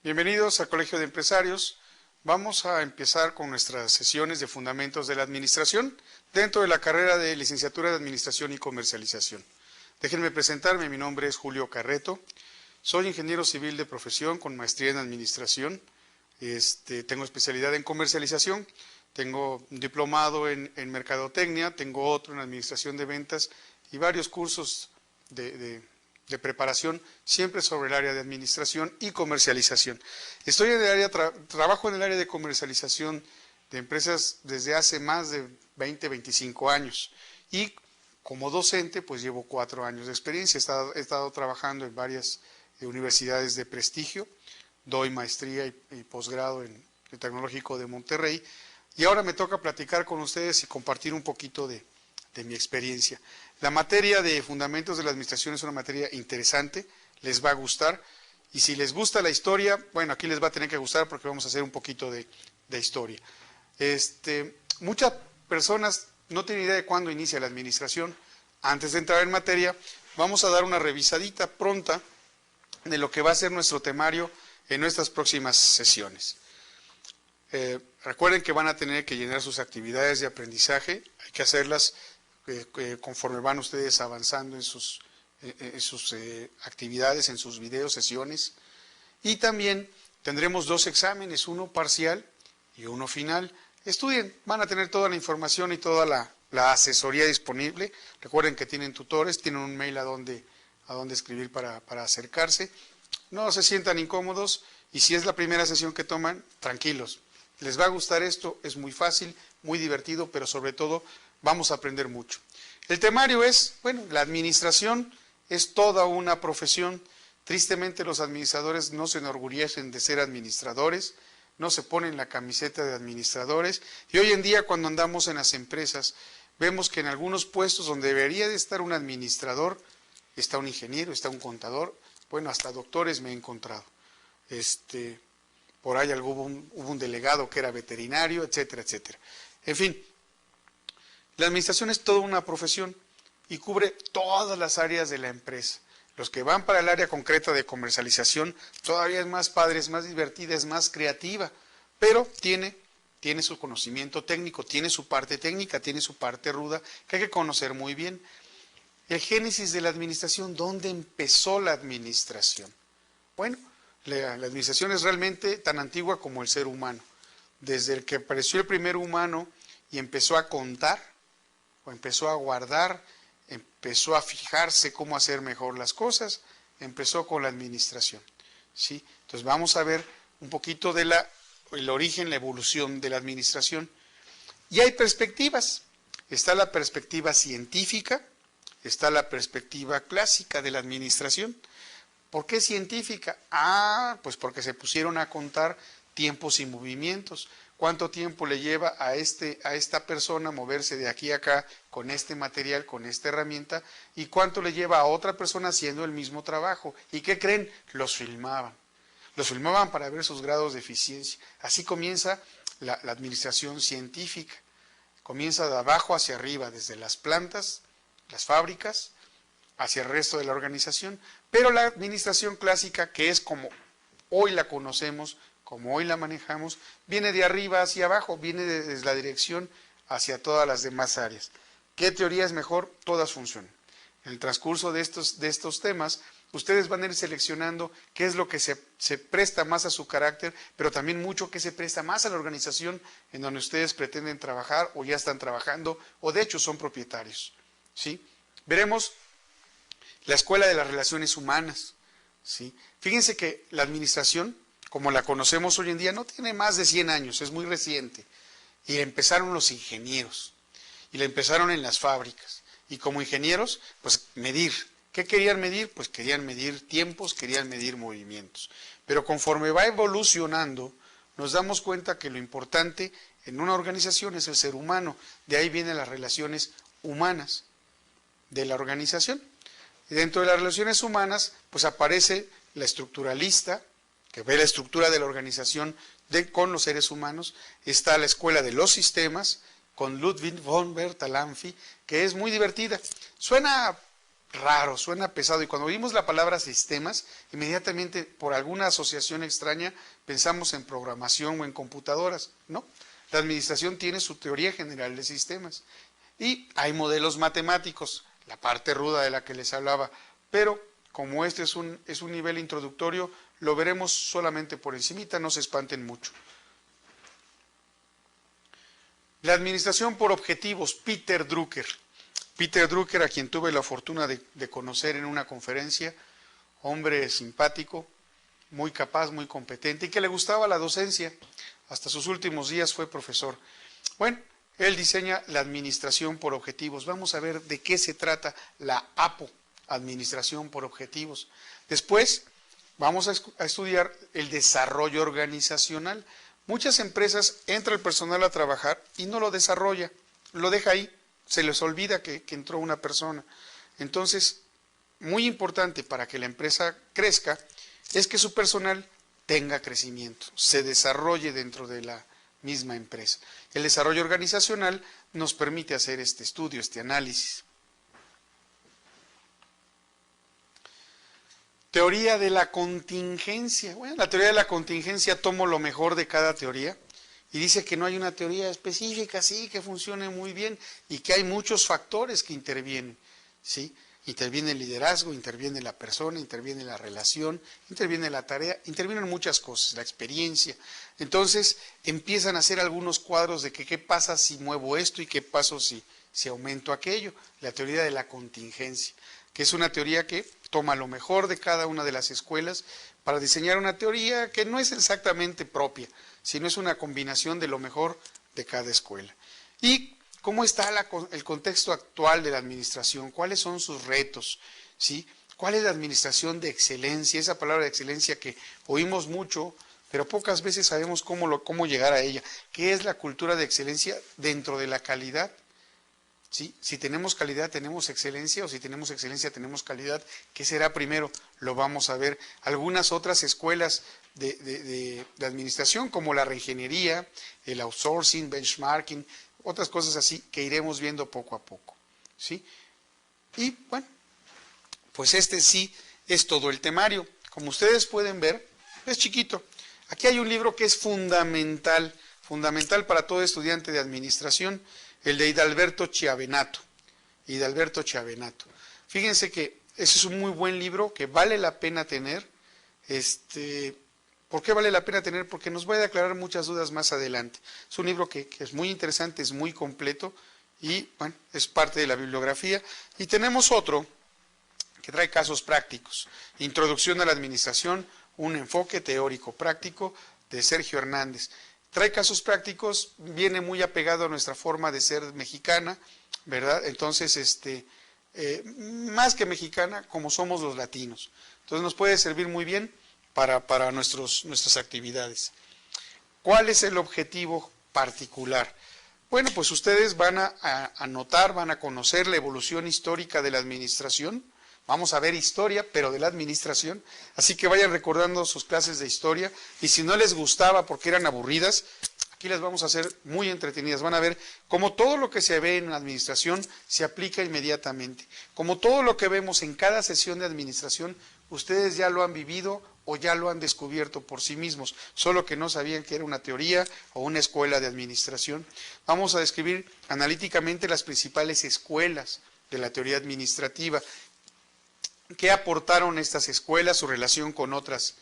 Bienvenidos al Colegio de Empresarios. Vamos a empezar con nuestras sesiones de Fundamentos de la Administración dentro de la carrera de Licenciatura de Administración y Comercialización. Déjenme presentarme, mi nombre es Julio Carreto, soy ingeniero civil de profesión con maestría en Administración, tengo especialidad en Comercialización, tengo un diplomado en Mercadotecnia, tengo otro en Administración de Ventas y varios cursos de preparación, siempre sobre el área de administración y comercialización. Estoy en el área, trabajo en el área de comercialización de empresas desde hace más de 20-25 años y como docente pues llevo 4 años de experiencia. He estado trabajando en varias universidades de prestigio, doy maestría y posgrado en el Tecnológico de Monterrey y ahora me toca platicar con ustedes y compartir un poquito de mi experiencia. La materia de Fundamentos de la Administración es una materia interesante, les va a gustar, y si les gusta la historia, bueno, aquí les va a tener que gustar porque vamos a hacer un poquito de historia. Muchas personas no tienen idea de cuándo inicia la administración. Antes de entrar en materia, vamos a dar una revisadita pronta de lo que va a ser nuestro temario en nuestras próximas sesiones. Recuerden que van a tener que llenar sus actividades de aprendizaje, hay que hacerlas conforme van ustedes avanzando en sus actividades, en sus videos, sesiones. Y también tendremos 2 exámenes, uno parcial y uno final. Estudien, van a tener toda la información y toda la asesoría disponible. Recuerden que tienen tutores, tienen un mail a donde escribir para acercarse. No se sientan incómodos y si es la primera sesión que toman, tranquilos. Les va a gustar esto, es muy fácil, muy divertido, pero sobre todo vamos a aprender mucho. El temario es, bueno, la administración es toda una profesión. Tristemente los administradores no se enorgullecen de ser administradores, no se ponen la camiseta de administradores y hoy en día cuando andamos en las empresas vemos que en algunos puestos donde debería de estar un administrador, está un ingeniero, está un contador, bueno, hasta doctores me he encontrado. Por ahí hubo un delegado que era veterinario, etcétera, etcétera. En fin. La administración es toda una profesión y cubre todas las áreas de la empresa. Los que van para el área concreta de comercialización todavía es más padre, es más divertida, es más creativa, pero tiene su conocimiento técnico, tiene su parte técnica, tiene su parte ruda, que hay que conocer muy bien. El génesis de la administración, ¿dónde empezó la administración? Bueno, la administración es realmente tan antigua como el ser humano. Desde el que apareció el primer humano y empezó a contar, o empezó a guardar, empezó a fijarse cómo hacer mejor las cosas, empezó con la administración, ¿sí? Entonces vamos a ver un poquito de el origen, la evolución de la administración. Y hay perspectivas. Está la perspectiva científica, está la perspectiva clásica de la administración. ¿Por qué científica? Pues porque se pusieron a contar tiempos y movimientos. ¿Cuánto tiempo le lleva a esta persona moverse de aquí a acá con este material, con esta herramienta? ¿Y cuánto le lleva a otra persona haciendo el mismo trabajo? ¿Y qué creen? Los filmaban. Los filmaban para ver sus grados de eficiencia. Así comienza la administración científica. Comienza de abajo hacia arriba, desde las plantas, las fábricas, hacia el resto de la organización. Pero la administración clásica, que es como hoy la conocemos, como hoy la manejamos, viene de arriba hacia abajo, viene desde la dirección hacia todas las demás áreas. ¿Qué teoría es mejor? Todas funcionan. En el transcurso de estos temas, ustedes van a ir seleccionando qué es lo que se presta más a su carácter, pero también mucho que se presta más a la organización en donde ustedes pretenden trabajar o ya están trabajando o de hecho son propietarios, ¿sí? Veremos la Escuela de las Relaciones Humanas, ¿sí? Fíjense que la administración, como la conocemos hoy en día, no tiene más de 100 años, es muy reciente. Y empezaron los ingenieros, y la empezaron en las fábricas. Y como ingenieros, pues medir. ¿Qué querían medir? Pues querían medir tiempos, querían medir movimientos. Pero conforme va evolucionando, nos damos cuenta que lo importante en una organización es el ser humano. De ahí vienen las relaciones humanas de la organización. Y dentro de las relaciones humanas, pues aparece la estructuralista, que ve la estructura de la organización con los seres humanos. Está la Escuela de los Sistemas, con Ludwig von Bertalanffy, que es muy divertida. Suena raro, suena pesado. Y cuando oímos la palabra sistemas, inmediatamente por alguna asociación extraña pensamos en programación o en computadoras. No, la administración tiene su teoría general de sistemas. Y hay modelos matemáticos, la parte ruda de la que les hablaba, pero como este es un nivel introductorio, lo veremos solamente por encimita, no se espanten mucho. La administración por objetivos, Peter Drucker. Peter Drucker, a quien tuve la fortuna de conocer en una conferencia, hombre simpático, muy capaz, muy competente y que le gustaba la docencia. Hasta sus últimos días fue profesor. Bueno, él diseña la administración por objetivos. Vamos a ver de qué se trata la APO, administración por objetivos. Después vamos a estudiar el desarrollo organizacional. Muchas empresas entra el personal a trabajar y no lo desarrolla, lo deja ahí, se les olvida que entró una persona. Entonces, muy importante para que la empresa crezca es que su personal tenga crecimiento, se desarrolle dentro de la misma empresa. El desarrollo organizacional nos permite hacer este estudio, este análisis. Teoría de la contingencia. Bueno, la teoría de la contingencia tomo lo mejor de cada teoría y dice que no hay una teoría específica, sí, que funcione muy bien y que hay muchos factores que intervienen, ¿sí? Interviene el liderazgo, interviene la persona, interviene la relación, interviene la tarea, intervienen muchas cosas, la experiencia. Entonces empiezan a hacer algunos cuadros de que qué pasa si muevo esto y qué pasa si aumento aquello. La teoría de la contingencia, que es una teoría que toma lo mejor de cada una de las escuelas para diseñar una teoría que no es exactamente propia, sino es una combinación de lo mejor de cada escuela. ¿Y cómo está el contexto actual de la administración? ¿Cuáles son sus retos? ¿Sí? ¿Cuál es la administración de excelencia? Esa palabra de excelencia que oímos mucho, pero pocas veces sabemos cómo llegar a ella. ¿Qué es la cultura de excelencia dentro de la calidad? ¿Sí? Si tenemos calidad, tenemos excelencia, o si tenemos excelencia, tenemos calidad. ¿Qué será primero? Lo vamos a ver. Algunas otras escuelas de administración, como la reingeniería, el outsourcing, benchmarking, otras cosas así que iremos viendo poco a poco. ¿Sí? Y bueno, pues este sí es todo el temario. Como ustedes pueden ver, es chiquito. Aquí hay un libro que es fundamental para todo estudiante de administración, el de Hidalberto Chiavenato. Fíjense que ese es un muy buen libro que vale la pena tener. ¿Por qué vale la pena tener? Porque nos va a aclarar muchas dudas más adelante. Es un libro que es muy interesante, es muy completo y bueno, es parte de la bibliografía. Y tenemos otro que trae casos prácticos. Introducción a la administración, un enfoque teórico práctico de Sergio Hernández. Trae casos prácticos, viene muy apegado a nuestra forma de ser mexicana, ¿verdad? Entonces, más que mexicana, como somos los latinos. Entonces nos puede servir muy bien para nuestras actividades. ¿Cuál es el objetivo particular? Bueno, pues ustedes van a anotar, van a conocer la evolución histórica de la administración. Vamos a ver historia, pero de la administración. Así que vayan recordando sus clases de historia. Y si no les gustaba porque eran aburridas, aquí las vamos a hacer muy entretenidas. Van a ver cómo todo lo que se ve en la administración se aplica inmediatamente. Como todo lo que vemos en cada sesión de administración, ustedes ya lo han vivido o ya lo han descubierto por sí mismos, solo que no sabían que era una teoría o una escuela de administración. Vamos a describir analíticamente las principales escuelas de la teoría administrativa. ¿Qué aportaron estas escuelas, su relación con otras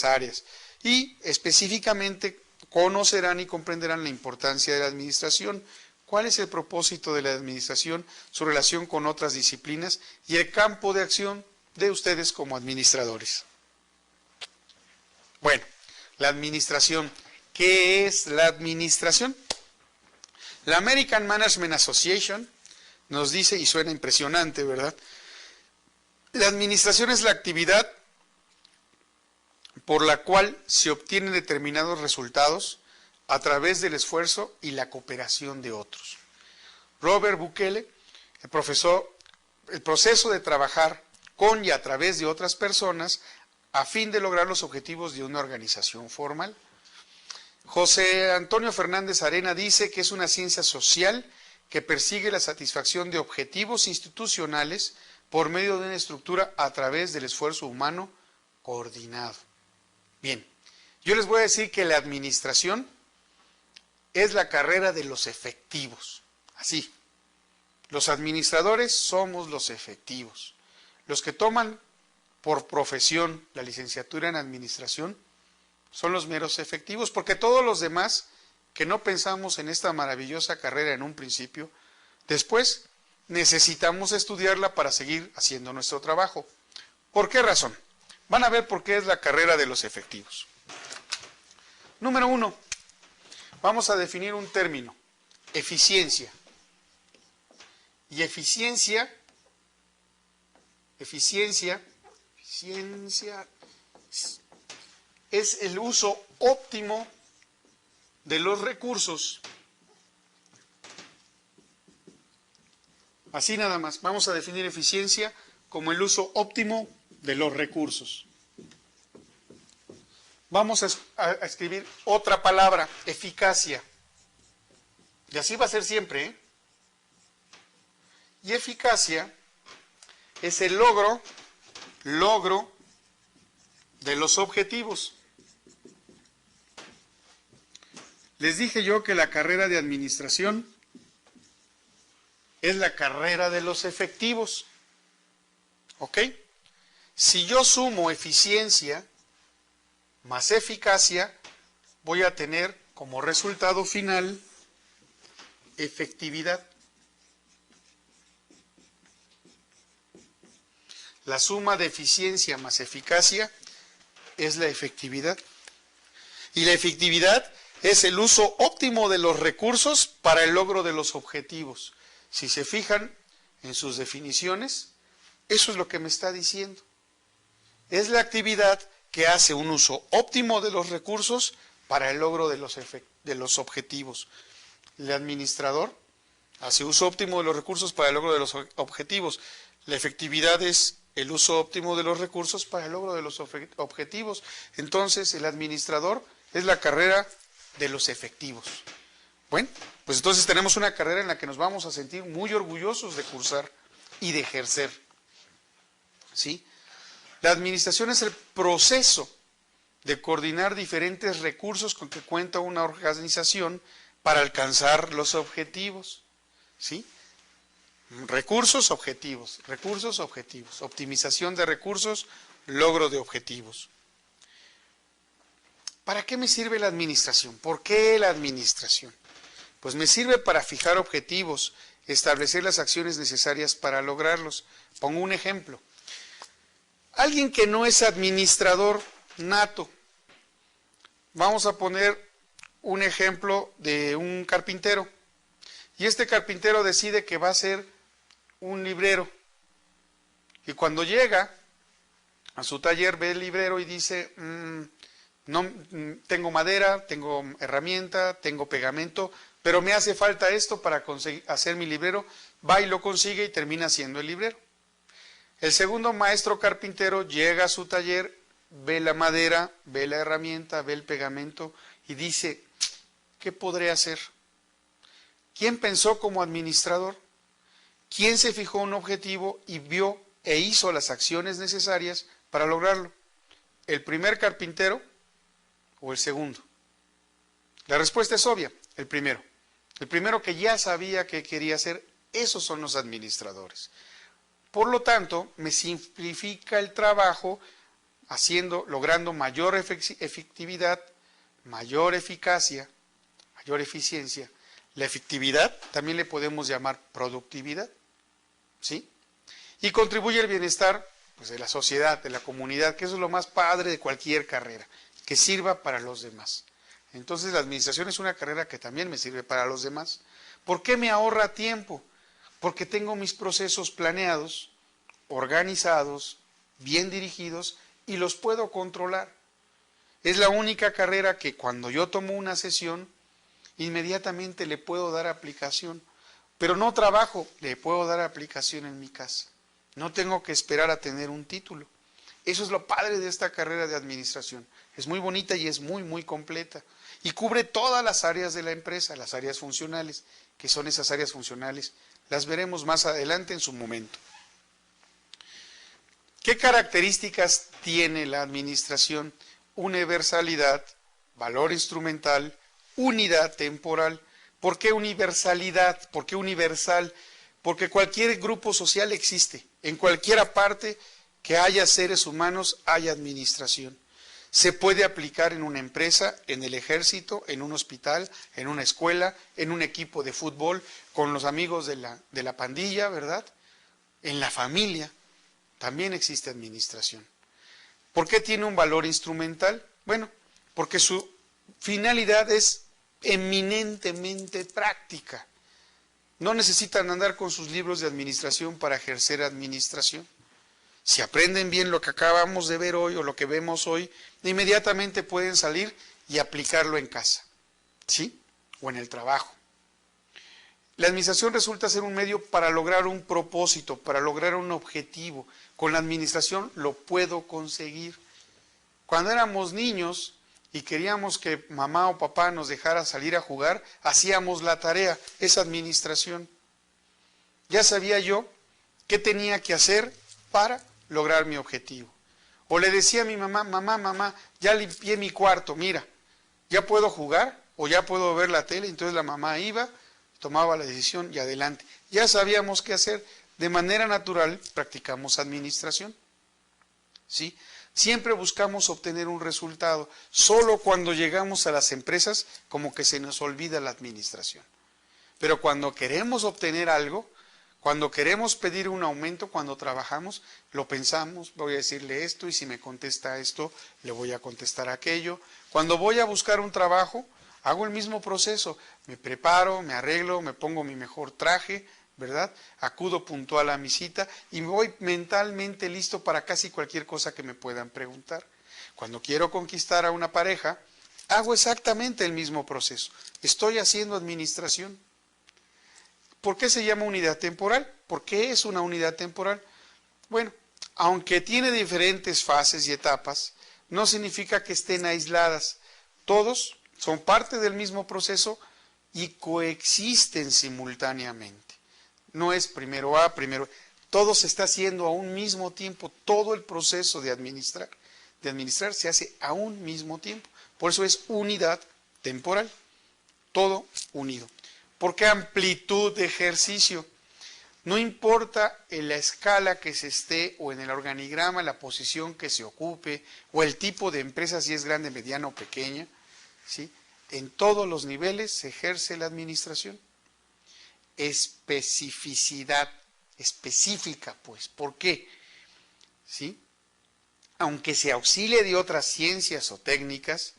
áreas? Y específicamente conocerán y comprenderán la importancia de la administración, cuál es el propósito de la administración, su relación con otras disciplinas y el campo de acción de ustedes como administradores. Bueno, la administración. ¿Qué es la administración? La American Management Association nos dice, y suena impresionante, ¿verdad? La administración es la actividad por la cual se obtienen determinados resultados a través del esfuerzo y la cooperación de otros. Robert Bukele, el proceso de trabajar con y a través de otras personas a fin de lograr los objetivos de una organización formal. José Antonio Fernández Arena dice que es una ciencia social que persigue la satisfacción de objetivos institucionales por medio de una estructura a través del esfuerzo humano coordinado. Bien, yo les voy a decir que la administración es la carrera de los efectivos. Así, los administradores somos los efectivos. Los que toman por profesión la licenciatura en administración son los meros efectivos, porque todos los demás que no pensamos en esta maravillosa carrera en un principio, después necesitamos estudiarla para seguir haciendo nuestro trabajo. ¿Por qué razón? Van a ver por qué es la carrera de los efectivos. Número 1, vamos a definir un término, eficiencia. Y eficiencia es el uso óptimo de los recursos. Así nada más, vamos a definir eficiencia como el uso óptimo de los recursos. Vamos a escribir otra palabra, eficacia. Y así va a ser siempre, ¿eh? Y eficacia es el logro de los objetivos. Les dije yo que la carrera de administración es la carrera de los efectivos. ¿Ok? Si yo sumo eficiencia más eficacia, voy a tener como resultado final efectividad. La suma de eficiencia más eficacia es la efectividad. Y la efectividad es el uso óptimo de los recursos para el logro de los objetivos. Si se fijan en sus definiciones, eso es lo que me está diciendo. Es la actividad que hace un uso óptimo de los recursos para el logro de los objetivos. El administrador hace uso óptimo de los recursos para el logro de los objetivos. La efectividad es el uso óptimo de los recursos para el logro de los objetivos. Entonces, el administrador es la carrera de los efectivos. Bueno, pues entonces tenemos una carrera en la que nos vamos a sentir muy orgullosos de cursar y de ejercer. ¿Sí? La administración es el proceso de coordinar diferentes recursos con que cuenta una organización para alcanzar los objetivos. ¿Sí? Recursos, objetivos, optimización de recursos, logro de objetivos. ¿Para qué me sirve la administración? ¿Por qué la administración? Pues me sirve para fijar objetivos, establecer las acciones necesarias para lograrlos. Pongo un ejemplo. Alguien que no es administrador nato, vamos a poner un ejemplo de un carpintero. Y este carpintero decide que va a ser un librero. Y cuando llega a su taller ve el librero y dice, no tengo madera, tengo herramienta, tengo pegamento, pero me hace falta esto para hacer mi librero. Va y lo consigue y termina siendo el librero. El segundo maestro carpintero llega a su taller, ve la madera, ve la herramienta, ve el pegamento y dice, ¿qué podré hacer? ¿Quién pensó como administrador? ¿Quién se fijó un objetivo y vio e hizo las acciones necesarias para lograrlo? ¿El primer carpintero o el segundo? La respuesta es obvia, el primero. El primero que ya sabía qué quería hacer, esos son los administradores. Por lo tanto, me simplifica el trabajo logrando mayor efectividad, mayor eficacia, mayor eficiencia. La efectividad también le podemos llamar productividad, ¿sí? Y contribuye al bienestar pues, de la sociedad, de la comunidad, que eso es lo más padre de cualquier carrera, que sirva para los demás. Entonces la administración es una carrera que también me sirve para los demás. ¿Por qué me ahorra tiempo? Porque tengo mis procesos planeados, organizados, bien dirigidos y los puedo controlar. Es la única carrera que cuando yo tomo una sesión, inmediatamente le puedo dar aplicación, pero no trabajo, le puedo dar aplicación en mi casa. No tengo que esperar a tener un título. Eso es lo padre de esta carrera de administración. Es muy bonita y es muy, muy completa. Y cubre todas las áreas de la empresa, las áreas funcionales. ¿Qué son esas áreas funcionales? Las veremos más adelante en su momento. ¿Qué características tiene la administración? Universalidad, valor instrumental, unidad temporal. ¿Por qué universalidad? ¿Por qué universal? Porque cualquier grupo social existe. En cualquier parte que haya seres humanos hay administración. Se puede aplicar en una empresa, en el ejército, en un hospital, en una escuela, en un equipo de fútbol, con los amigos de la pandilla, ¿verdad? En la familia también existe administración. ¿Por qué tiene un valor instrumental? Bueno, porque su finalidad es eminentemente práctica. No necesitan andar con sus libros de administración para ejercer administración. Si aprenden bien lo que acabamos de ver hoy o lo que vemos hoy, inmediatamente pueden salir y aplicarlo en casa, ¿sí? O en el trabajo. La administración resulta ser un medio para lograr un propósito, para lograr un objetivo. Con la administración lo puedo conseguir. Cuando éramos niños y queríamos que mamá o papá nos dejara salir a jugar, hacíamos la tarea, esa administración. Ya sabía yo qué tenía que hacer para lograr mi objetivo. O le decía a mi mamá, mamá, ya limpié mi cuarto, mira, ya puedo jugar o ya puedo ver la tele. Entonces la mamá iba, tomaba la decisión y adelante. Ya sabíamos qué hacer. De manera natural practicamos administración. ¿Sí? Siempre buscamos obtener un resultado. Solo cuando llegamos a las empresas como que se nos olvida la administración. Pero cuando queremos obtener algo, cuando queremos pedir un aumento, cuando trabajamos, lo pensamos, voy a decirle esto y si me contesta esto, le voy a contestar aquello. Cuando voy a buscar un trabajo, hago el mismo proceso, me preparo, me arreglo, me pongo mi mejor traje, ¿verdad? Acudo puntual a mi cita y me voy mentalmente listo para casi cualquier cosa que me puedan preguntar. Cuando quiero conquistar a una pareja, hago exactamente el mismo proceso. Estoy haciendo administración. ¿Por qué se llama unidad temporal? ¿Por qué es una unidad temporal? Bueno, aunque tiene diferentes fases y etapas, no significa que estén aisladas. Todos son parte del mismo proceso y coexisten simultáneamente. No es primero A, primero... Todo se está haciendo a un mismo tiempo. Todo el proceso de administrar se hace a un mismo tiempo. Por eso es unidad temporal. Todo unido. ¿Por qué amplitud de ejercicio? No importa en la escala que se esté o en el organigrama, la posición que se ocupe o el tipo de empresa, si es grande, mediana o pequeña, ¿sí? En todos los niveles se ejerce la administración. Especificidad, específica pues, ¿por qué? ¿Sí? Aunque se auxilie de otras ciencias o técnicas,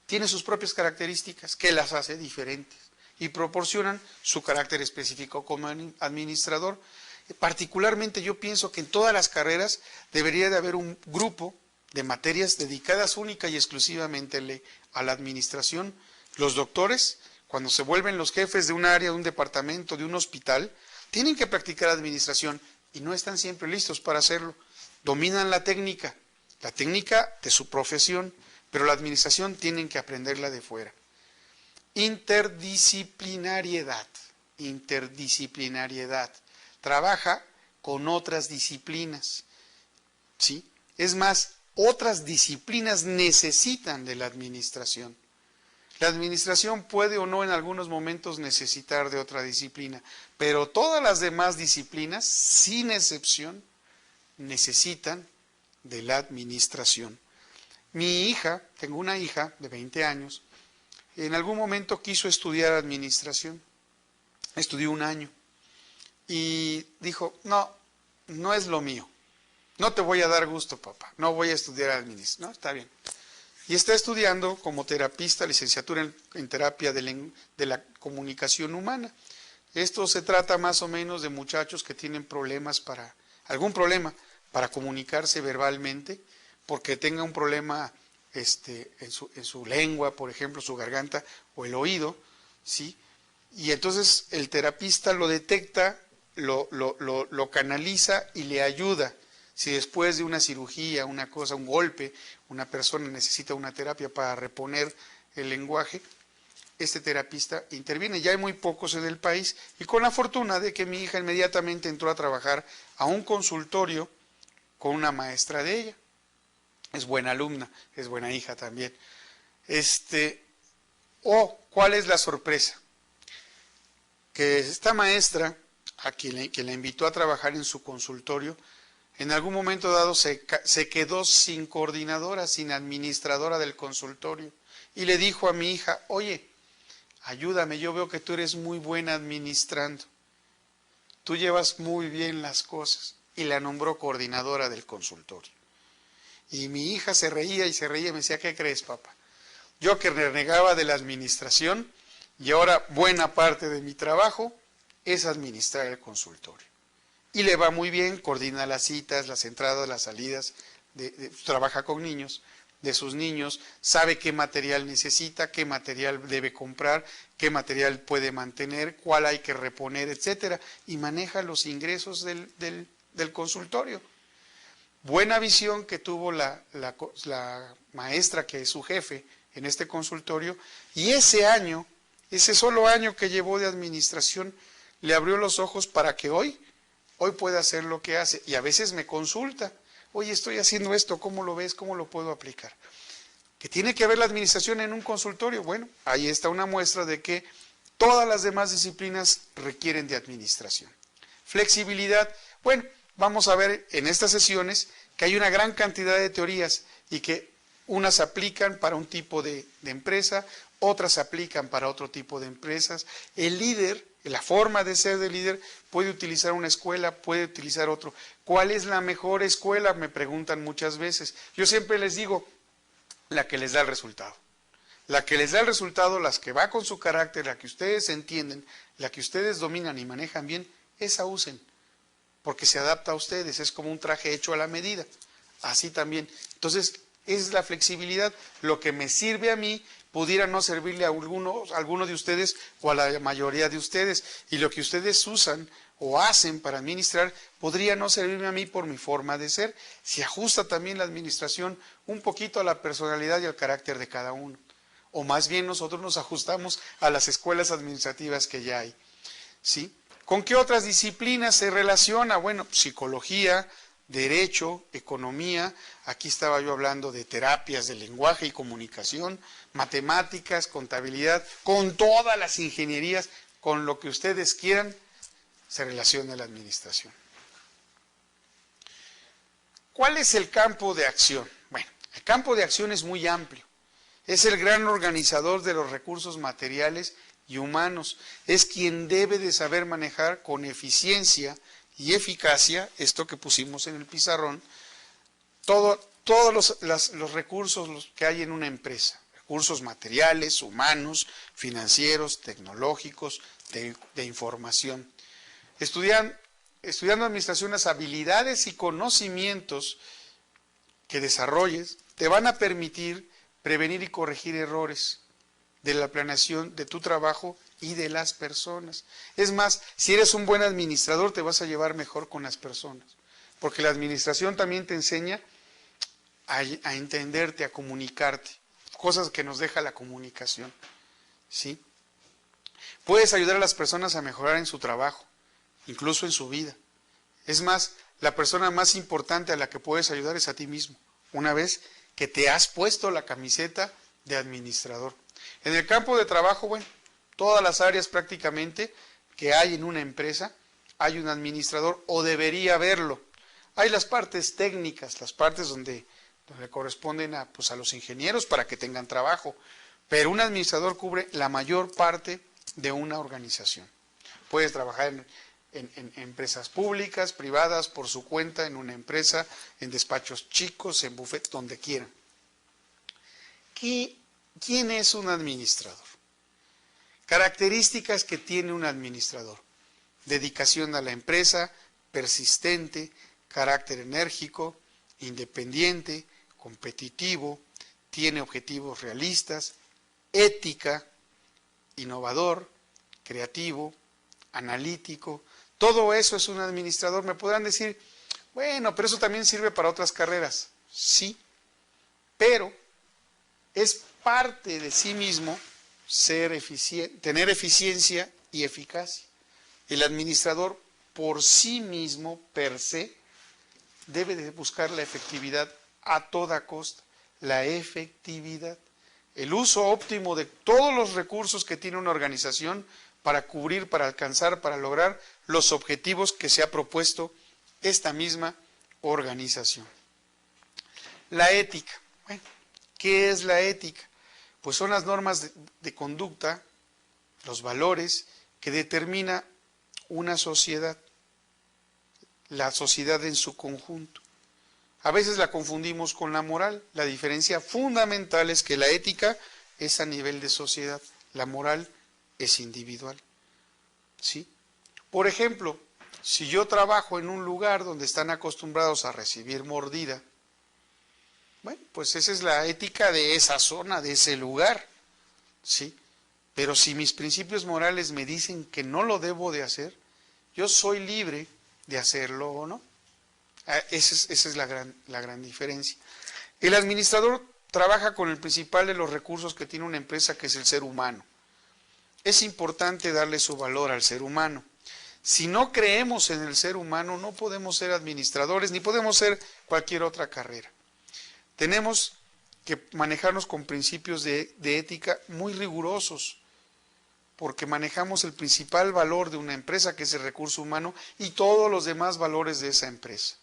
tiene sus propias características que las hace diferentes y proporcionan su carácter específico como administrador. Particularmente yo pienso que en todas las carreras debería de haber un grupo de materias dedicadas única y exclusivamente a la administración. Los doctores, cuando se vuelven los jefes de un área, de un departamento, de un hospital, tienen que practicar administración y no están siempre listos para hacerlo. Dominan la técnica de su profesión, pero la administración tienen que aprenderla de fuera. Interdisciplinariedad. Trabaja con otras disciplinas. ¿Sí? Es más, otras disciplinas necesitan de la administración. La administración puede o no en algunos momentos necesitar de otra disciplina, pero todas las demás disciplinas, sin excepción, necesitan de la administración. Mi hija, tengo una hija de 20 años, en algún momento quiso estudiar administración, estudió un año y dijo, no es lo mío, no te voy a dar gusto, papá, no voy a estudiar administración. No, está bien. Y está estudiando como terapista, licenciatura en terapia de la comunicación humana. Esto se trata más o menos de muchachos que tienen algún problema para comunicarse verbalmente, porque tenga un problema en su lengua, por ejemplo, su garganta o el oído, ¿sí? Y entonces el terapista lo detecta, lo canaliza y le ayuda. Si después de una cirugía, un golpe, una persona necesita una terapia para reponer el lenguaje, este terapista interviene. Ya hay muy pocos en el país y con la fortuna de que mi hija inmediatamente entró a trabajar a un consultorio con una maestra de ella. Es buena alumna, es buena hija también. ¿Cuál es la sorpresa? Que esta maestra, a quien la invitó a trabajar en su consultorio, en algún momento dado se quedó sin coordinadora, sin administradora del consultorio. Y le dijo a mi hija, oye, ayúdame, yo veo que tú eres muy buena administrando. Tú llevas muy bien las cosas. Y la nombró coordinadora del consultorio. Y mi hija se reía y me decía, ¿qué crees, papá? Yo que renegaba de la administración y ahora buena parte de mi trabajo es administrar el consultorio. Y le va muy bien, coordina las citas, las entradas, las salidas, trabaja con niños, de sus niños, sabe qué material necesita, qué material debe comprar, qué material puede mantener, cuál hay que reponer, etcétera, y maneja los ingresos del consultorio. Buena visión que tuvo la maestra que es su jefe en este consultorio, y ese solo año que llevó de administración, le abrió los ojos para que hoy puede hacer lo que hace. Y a veces me consulta, oye, estoy haciendo esto, ¿cómo lo ves? ¿Cómo lo puedo aplicar? ¿Que tiene que ver la administración en un consultorio? Bueno, ahí está una muestra de que todas las demás disciplinas requieren de administración. Flexibilidad, bueno, vamos a ver en estas sesiones que hay una gran cantidad de teorías y que unas aplican para un tipo de empresa, otras aplican para otro tipo de empresas. El líder, la forma de ser del líder, puede utilizar una escuela, puede utilizar otro. ¿Cuál es la mejor escuela? Me preguntan muchas veces. Yo siempre les digo, la que les da el resultado. La que les da el resultado, las que va con su carácter, la que ustedes entienden, la que ustedes dominan y manejan bien, esa usen. Porque se adapta a ustedes, es como un traje hecho a la medida. Así también. Entonces, es la flexibilidad. Lo que me sirve a mí pudiera no servirle a alguno de ustedes o a la mayoría de ustedes. Y lo que ustedes usan o hacen para administrar podría no servirme a mí por mi forma de ser. Se ajusta también la administración un poquito a la personalidad y al carácter de cada uno. O más bien nosotros nos ajustamos a las escuelas administrativas que ya hay. ¿Sí? ¿Con qué otras disciplinas se relaciona? Bueno, psicología, derecho, economía, aquí estaba yo hablando de terapias de lenguaje y comunicación, matemáticas, contabilidad, con todas las ingenierías, con lo que ustedes quieran, se relaciona la administración. ¿Cuál es el campo de acción? Bueno, el campo de acción es muy amplio. Es el gran organizador de los recursos materiales y humanos. Es quien debe de saber manejar con eficiencia y eficacia, esto que pusimos en el pizarrón, todos los recursos que hay en una empresa. Recursos materiales, humanos, financieros, tecnológicos, de información. Estudiando administración, las habilidades y conocimientos que desarrolles te van a permitir prevenir y corregir errores de la planeación de tu trabajo y de las personas. Es más, si eres un buen administrador, te vas a llevar mejor con las personas, porque la administración también te enseña a entenderte, a comunicarte, cosas que nos deja la comunicación. ¿Sí? Puedes ayudar a las personas a mejorar en su trabajo, incluso en su vida. Es más, la persona más importante a la que puedes ayudar es a ti mismo, una vez que te has puesto la camiseta de administrador. En el campo de trabajo, bueno, todas las áreas prácticamente que hay en una empresa, hay un administrador o debería haberlo. Hay las partes técnicas, las partes donde corresponden a los ingenieros para que tengan trabajo, pero un administrador cubre la mayor parte de una organización. Puedes trabajar en empresas públicas, privadas, por su cuenta, en una empresa, en despachos chicos, en bufetes, donde quieran. ¿Quién es un administrador? Características que tiene un administrador: dedicación a la empresa, persistente, carácter enérgico, independiente, competitivo, tiene objetivos realistas, ética, innovador, creativo, analítico. Todo eso es un administrador. Me podrán decir, bueno, pero eso también sirve para otras carreras. Sí, pero es parte de sí mismo ser eficiente, tener eficiencia y eficacia. El administrador por sí mismo, per se, debe de buscar la efectividad a toda costa, la efectividad, el uso óptimo de todos los recursos que tiene una organización para cubrir, para alcanzar, para lograr los objetivos que se ha propuesto esta misma organización. La ética. Bueno, ¿qué es la ética? Pues son las normas de conducta, los valores que determina una sociedad, la sociedad en su conjunto. A veces la confundimos con la moral. La diferencia fundamental es que la ética es a nivel de sociedad, la moral es individual. ¿Sí? Por ejemplo, si yo trabajo en un lugar donde están acostumbrados a recibir mordida, bueno, pues esa es la ética de esa zona, de ese lugar, ¿sí? Pero si mis principios morales me dicen que no lo debo de hacer, yo soy libre de hacerlo o no. Esa es la gran diferencia. El administrador trabaja con el principal de los recursos que tiene una empresa, que es el ser humano. Es importante darle su valor al ser humano. Si no creemos en el ser humano, no podemos ser administradores, ni podemos ser cualquier otra carrera. Tenemos que manejarnos con principios de ética muy rigurosos, porque manejamos el principal valor de una empresa, que es el recurso humano, y todos los demás valores de esa empresa.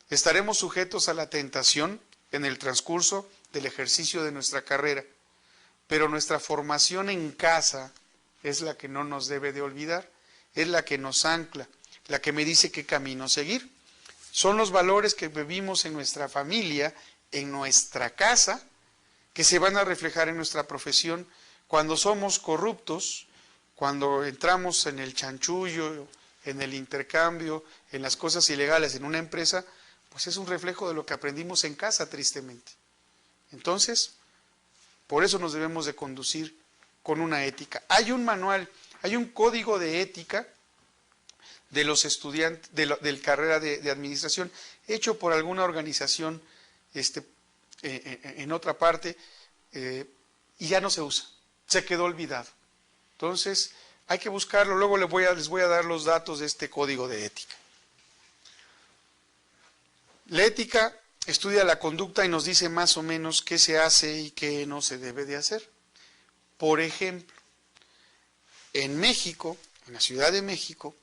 Estaremos sujetos a la tentación en el transcurso del ejercicio de nuestra carrera, pero nuestra formación en casa es la que no nos debe de olvidar, es la que nos ancla, la que me dice qué camino seguir. Son los valores que vivimos en nuestra familia, en nuestra casa, que se van a reflejar en nuestra profesión. Cuando somos corruptos, cuando entramos en el chanchullo, en el intercambio, en las cosas ilegales en una empresa, pues es un reflejo de lo que aprendimos en casa, tristemente. Entonces, por eso nos debemos de conducir con una ética. Hay un manual, hay un código de ética de los estudiantes, de carrera de administración, hecho por alguna organización en otra parte, y ya no se usa, se quedó olvidado. Entonces, hay que buscarlo, luego les voy a dar los datos de este código de ética. La ética estudia la conducta y nos dice más o menos qué se hace y qué no se debe de hacer. Por ejemplo, en México, en la Ciudad de México,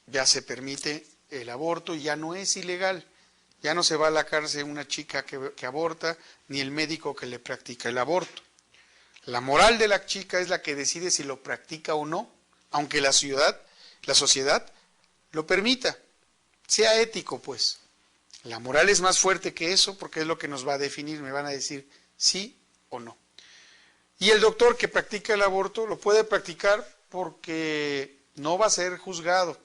ya se permite el aborto y ya no es ilegal. Ya no se va a la cárcel una chica que aborta, ni el médico que le practica el aborto. La moral de la chica es la que decide si lo practica o no, aunque la sociedad lo permita. Sea ético, pues. La moral es más fuerte que eso, porque es lo que nos va a definir, me van a decir sí o no. Y el doctor que practica el aborto lo puede practicar porque no va a ser juzgado,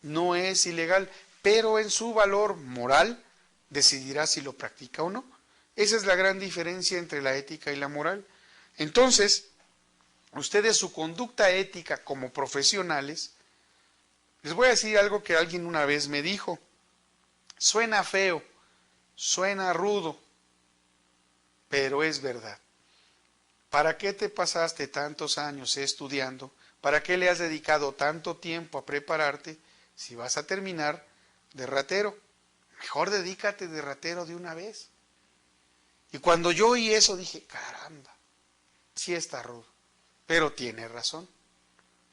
no es ilegal, pero en su valor moral decidirá si lo practica o no. Esa es la gran diferencia entre la ética y la moral. Entonces, ustedes, su conducta ética como profesionales, les voy a decir algo que alguien una vez me dijo. Suena feo, suena rudo, pero es verdad. ¿Para qué te pasaste tantos años estudiando? ¿Para qué le has dedicado tanto tiempo a prepararte si vas a terminar de ratero? Mejor dedícate de ratero de una vez. Y cuando yo oí eso dije, caramba, sí está rudo, pero tiene razón.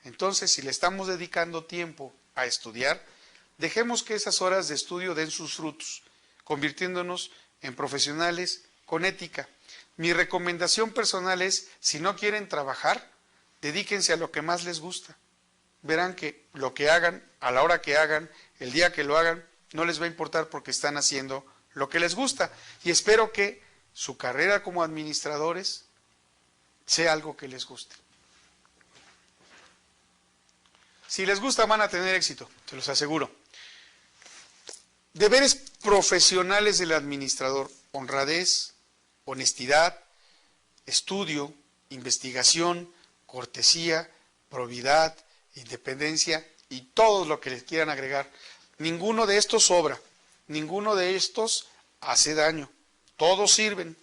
Entonces, si le estamos dedicando tiempo a estudiar, dejemos que esas horas de estudio den sus frutos, convirtiéndonos en profesionales con ética. Mi recomendación personal es, si no quieren trabajar, dedíquense a lo que más les gusta. Verán que lo que hagan, a la hora que hagan, el día que lo hagan, no les va a importar porque están haciendo lo que les gusta. Y espero que su carrera como administradores sea algo que les guste. Si les gusta, van a tener éxito, se los aseguro. Deberes profesionales del administrador: honradez, honestidad, estudio, investigación, cortesía, probidad, independencia y todo lo que les quieran agregar. Ninguno de estos sobra, ninguno de estos hace daño, todos sirven.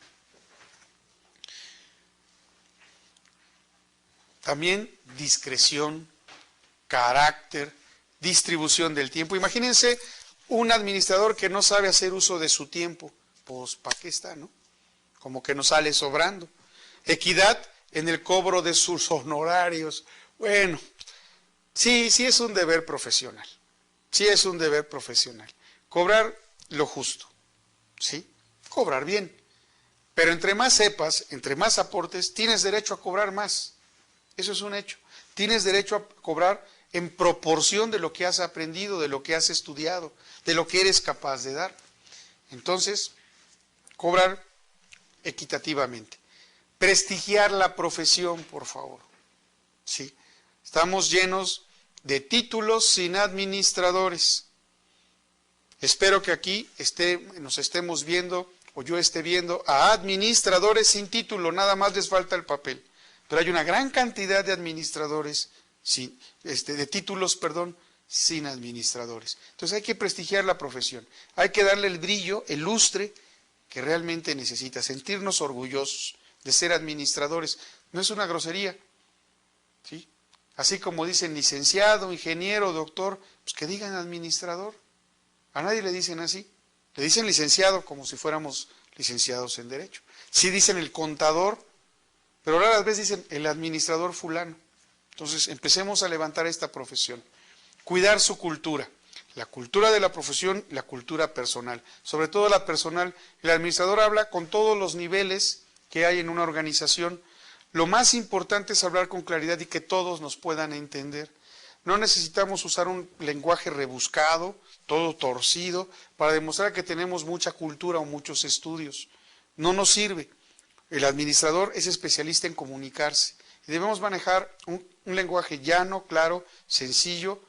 También discreción, carácter, distribución del tiempo. Imagínense Un administrador que no sabe hacer uso de su tiempo, pues ¿para qué está, no? Como que nos sale sobrando. Equidad en el cobro de sus honorarios. Bueno, sí es un deber profesional. Sí es un deber profesional. Cobrar lo justo, ¿sí? Cobrar bien. Pero entre más sepas, entre más aportes, tienes derecho a cobrar más. Eso es un hecho. Tienes derecho a cobrar en proporción de lo que has aprendido, de lo que has estudiado, de lo que eres capaz de dar. Entonces, cobrar equitativamente. Prestigiar la profesión, por favor. ¿Sí? Estamos llenos de títulos sin administradores. Espero que aquí nos estemos viendo, o yo esté viendo, a administradores sin título, nada más les falta el papel. Pero hay una gran cantidad de administradores, de títulos, sin administradores. Entonces hay que prestigiar la profesión, hay que darle el brillo, el lustre que realmente necesita, sentirnos orgullosos de ser administradores. No es una grosería, ¿sí? Así como dicen licenciado, ingeniero, doctor, pues que digan administrador. A nadie le dicen así, le dicen licenciado como si fuéramos licenciados en Derecho. Sí dicen el contador, pero raras veces dicen el administrador fulano. Entonces empecemos a levantar esta profesión. Cuidar su cultura, la cultura de la profesión, la cultura personal, sobre todo la personal. El administrador habla con todos los niveles que hay en una organización. Lo más importante es hablar con claridad y que todos nos puedan entender. No necesitamos usar un lenguaje rebuscado, todo torcido, para demostrar que tenemos mucha cultura o muchos estudios. No nos sirve. El administrador es especialista en comunicarse. Y debemos manejar un lenguaje llano, claro, sencillo.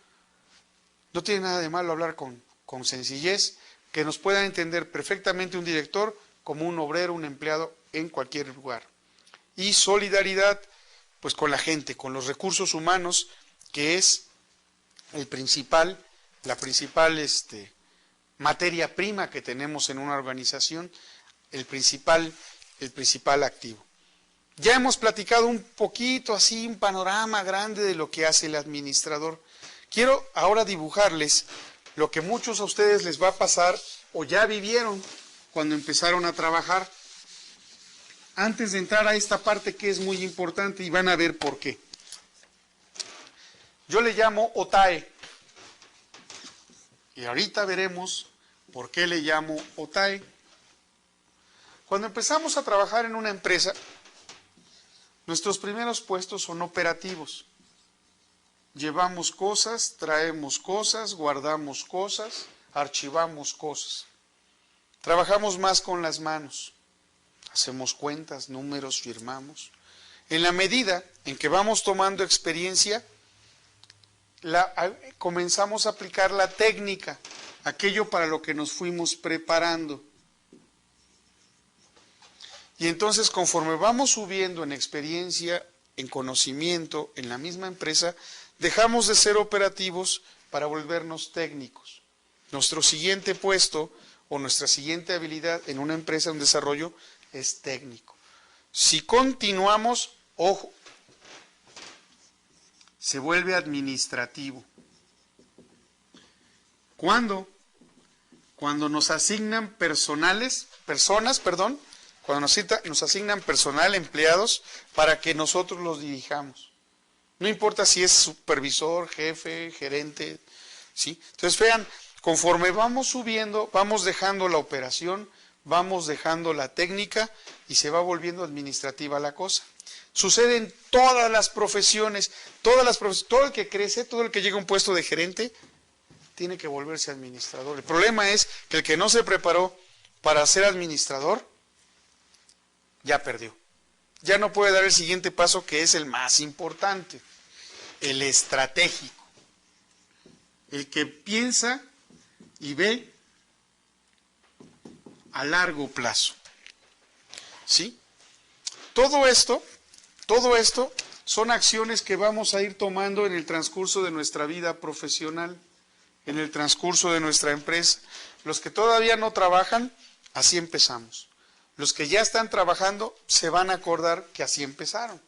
No tiene nada de malo hablar con sencillez, que nos pueda entender perfectamente un director como un obrero, un empleado en cualquier lugar. Y solidaridad, pues con la gente, con los recursos humanos, que es la principal materia prima que tenemos en una organización, el principal activo. Ya hemos platicado un poquito así, un panorama grande de lo que hace el administrador. Quiero ahora dibujarles lo que muchos a ustedes les va a pasar o ya vivieron cuando empezaron a trabajar. Antes de entrar a esta parte que es muy importante y van a ver por qué. Yo le llamo OTAE. Y ahorita veremos por qué le llamo OTAE. Cuando empezamos a trabajar en una empresa, nuestros primeros puestos son operativos. Llevamos cosas, traemos cosas, guardamos cosas, archivamos cosas. Trabajamos más con las manos. Hacemos cuentas, números, firmamos. En la medida en que vamos tomando experiencia, comenzamos a aplicar la técnica, aquello para lo que nos fuimos preparando. Y entonces, conforme vamos subiendo en experiencia, en conocimiento, en la misma empresa, dejamos de ser operativos para volvernos técnicos. Nuestro siguiente puesto o nuestra siguiente habilidad en una empresa, un desarrollo, es técnico. Si continuamos, ojo, se vuelve administrativo. ¿Cuándo? Cuando nos asignan cuando nos asignan personal, empleados, para que nosotros los dirijamos. No importa si es supervisor, jefe, gerente, ¿sí? Entonces vean, conforme vamos subiendo, vamos dejando la operación, vamos dejando la técnica y se va volviendo administrativa la cosa. Sucede en todas las profesiones, todo el que crece, todo el que llega a un puesto de gerente, tiene que volverse administrador. El problema es que el que no se preparó para ser administrador, ya perdió. Ya no puede dar el siguiente paso, que es el más importante, el estratégico. El que piensa y ve a largo plazo. ¿Sí? Todo esto son acciones que vamos a ir tomando en el transcurso de nuestra vida profesional, en el transcurso de nuestra empresa. Los que todavía no trabajan, así empezamos. Los que ya están trabajando se van a acordar que así empezaron.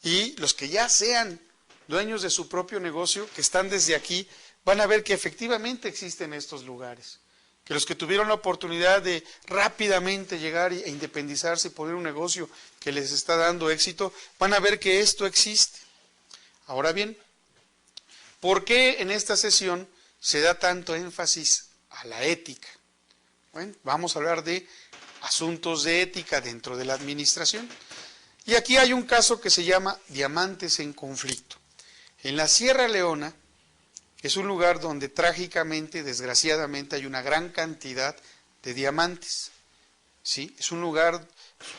Y los que ya sean dueños de su propio negocio, que están desde aquí, van a ver que efectivamente existen estos lugares. Que los que tuvieron la oportunidad de rápidamente llegar e independizarse y poner un negocio que les está dando éxito, van a ver que esto existe. Ahora bien, ¿por qué en esta sesión se da tanto énfasis a la ética? Bueno, vamos a hablar de asuntos de ética dentro de la administración. Y aquí hay un caso que se llama diamantes en conflicto. En la Sierra Leona es un lugar donde trágicamente, desgraciadamente, hay una gran cantidad de diamantes. ¿Sí? Es un lugar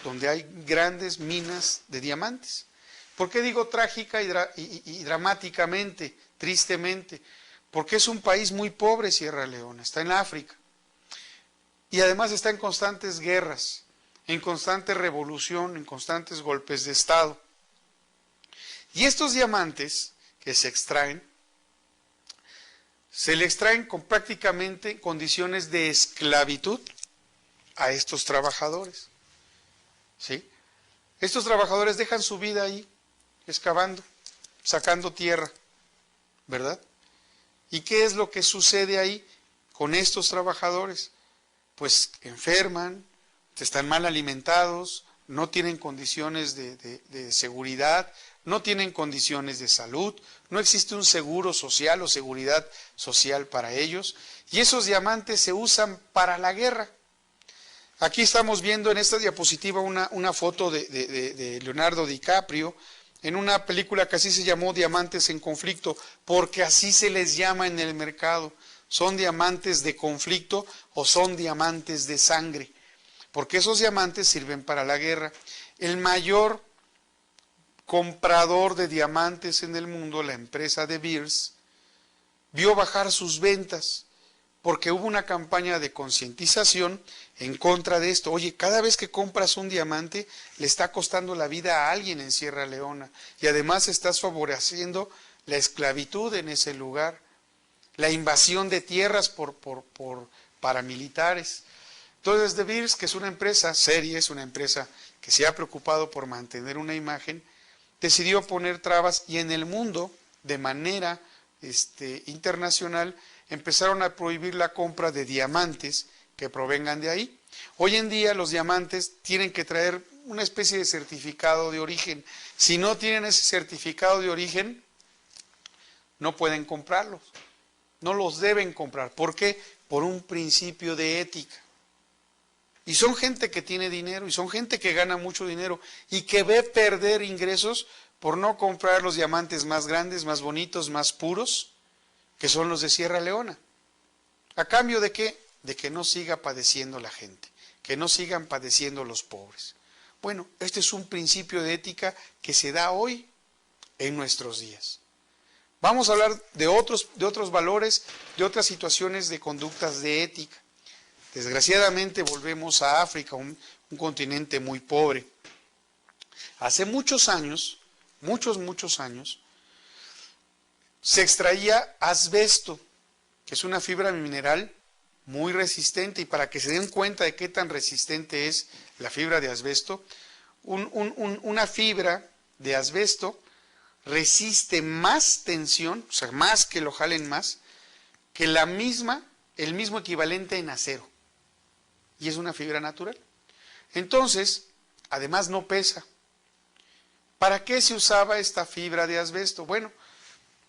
donde hay grandes minas de diamantes. ¿Por qué digo trágica y dramáticamente, tristemente? Porque es un país muy pobre, Sierra Leona, está en África. Y además está en constantes guerras, en constante revolución, en constantes golpes de Estado. Y estos diamantes que se le extraen con prácticamente condiciones de esclavitud a estos trabajadores. ¿Sí? Estos trabajadores dejan su vida ahí, excavando, sacando tierra, ¿verdad? ¿Y qué es lo que sucede ahí con estos trabajadores? Pues enferman, están mal alimentados, no tienen condiciones de seguridad, no tienen condiciones de salud, no existe un seguro social o seguridad social para ellos, y esos diamantes se usan para la guerra. Aquí estamos viendo en esta diapositiva una foto de Leonardo DiCaprio en una película que así se llamó Diamantes en Conflicto, porque así se les llama en el mercado. ¿Son diamantes de conflicto o son diamantes de sangre? Porque esos diamantes sirven para la guerra. El mayor comprador de diamantes en el mundo, la empresa De Beers, vio bajar sus ventas porque hubo una campaña de concientización en contra de esto. Oye, cada vez que compras un diamante le está costando la vida a alguien en Sierra Leona y además estás favoreciendo la esclavitud en ese lugar, la invasión de tierras por paramilitares. Entonces De Beers, que es una empresa seria, es una empresa que se ha preocupado por mantener una imagen, decidió poner trabas y en el mundo, de manera internacional, empezaron a prohibir la compra de diamantes que provengan de ahí. Hoy en día los diamantes tienen que traer una especie de certificado de origen. Si no tienen ese certificado de origen, no pueden comprarlos. No los deben comprar. ¿Por qué? Por un principio de ética. Y son gente que tiene dinero, y son gente que gana mucho dinero, y que ve perder ingresos por no comprar los diamantes más grandes, más bonitos, más puros, que son los de Sierra Leona. ¿A cambio de qué? De que no siga padeciendo la gente, que no sigan padeciendo los pobres. Bueno, este es un principio de ética que se da hoy en nuestros días. Vamos a hablar de otros valores, de otras situaciones de conductas de ética. Desgraciadamente volvemos a África, un continente muy pobre. Hace muchos años, muchos años, se extraía asbesto, que es una fibra mineral muy resistente, y para que se den cuenta de qué tan resistente es la fibra de asbesto, una fibra de asbesto resiste más tensión, o sea, más que lo jalen más, que el mismo equivalente en acero. Y es una fibra natural. Entonces, además no pesa. ¿Para qué se usaba esta fibra de asbesto? Bueno,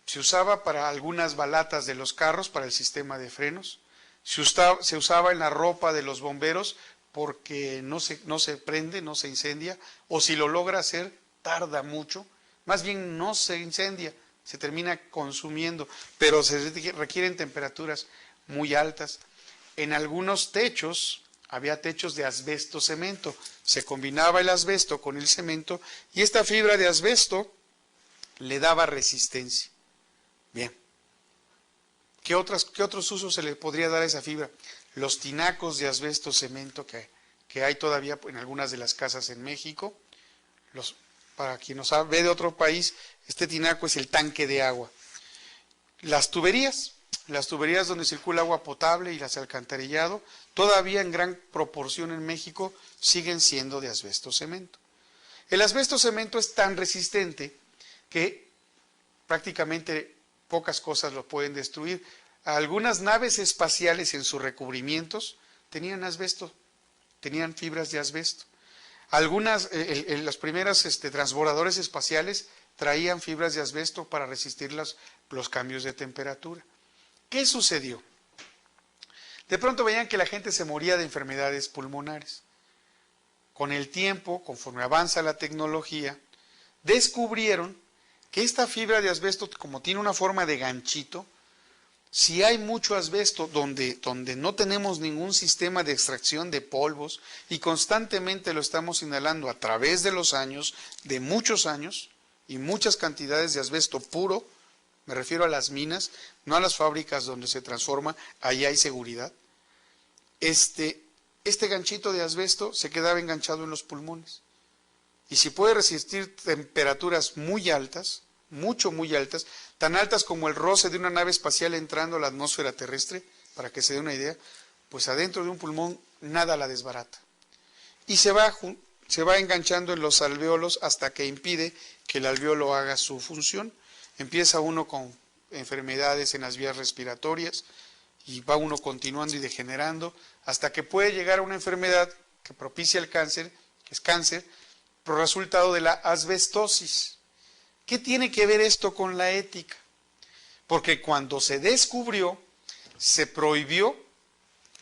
se usaba para algunas balatas de los carros, para el sistema de frenos. Se usaba en la ropa de los bomberos porque no se prende, no se incendia, o si lo logra hacer, tarda mucho. Más bien no se incendia, se termina consumiendo, pero se requieren temperaturas muy altas. En algunos techos, había techos de asbesto cemento, se combinaba el asbesto con el cemento y esta fibra de asbesto le daba resistencia. Bien, ¿qué otros usos se le podría dar a esa fibra? Los tinacos de asbesto cemento que hay todavía en algunas de las casas en México. Para quien nos ve de otro país, este tinaco es el tanque de agua. Las tuberías donde circula agua potable y las alcantarillado, todavía en gran proporción en México siguen siendo de asbesto cemento. El asbesto cemento es tan resistente que prácticamente pocas cosas lo pueden destruir. Algunas naves espaciales en sus recubrimientos tenían asbesto, tenían fibras de asbesto. Algunas, los primeros transbordadores espaciales traían fibras de asbesto para resistir los cambios de temperatura. ¿Qué sucedió? De pronto veían que la gente se moría de enfermedades pulmonares. Con el tiempo, conforme avanza la tecnología, descubrieron que esta fibra de asbesto, como tiene una forma de ganchito, si hay mucho asbesto donde no tenemos ningún sistema de extracción de polvos y constantemente lo estamos inhalando a través de los años, de muchos años, y muchas cantidades de asbesto puro, me refiero a las minas, no a las fábricas donde se transforma, ahí hay seguridad. Este ganchito de asbesto se quedaba enganchado en los pulmones. Y si puede resistir temperaturas muy altas, muy altas, tan altas como el roce de una nave espacial entrando a la atmósfera terrestre, para que se dé una idea, pues adentro de un pulmón nada la desbarata. Y se va enganchando en los alvéolos hasta que impide que el alvéolo haga su función. Empieza uno con enfermedades en las vías respiratorias y va uno continuando y degenerando hasta que puede llegar a una enfermedad que propicia el cáncer, que es cáncer, por resultado de la asbestosis. ¿Qué tiene que ver esto con la ética? Porque cuando se descubrió, se prohibió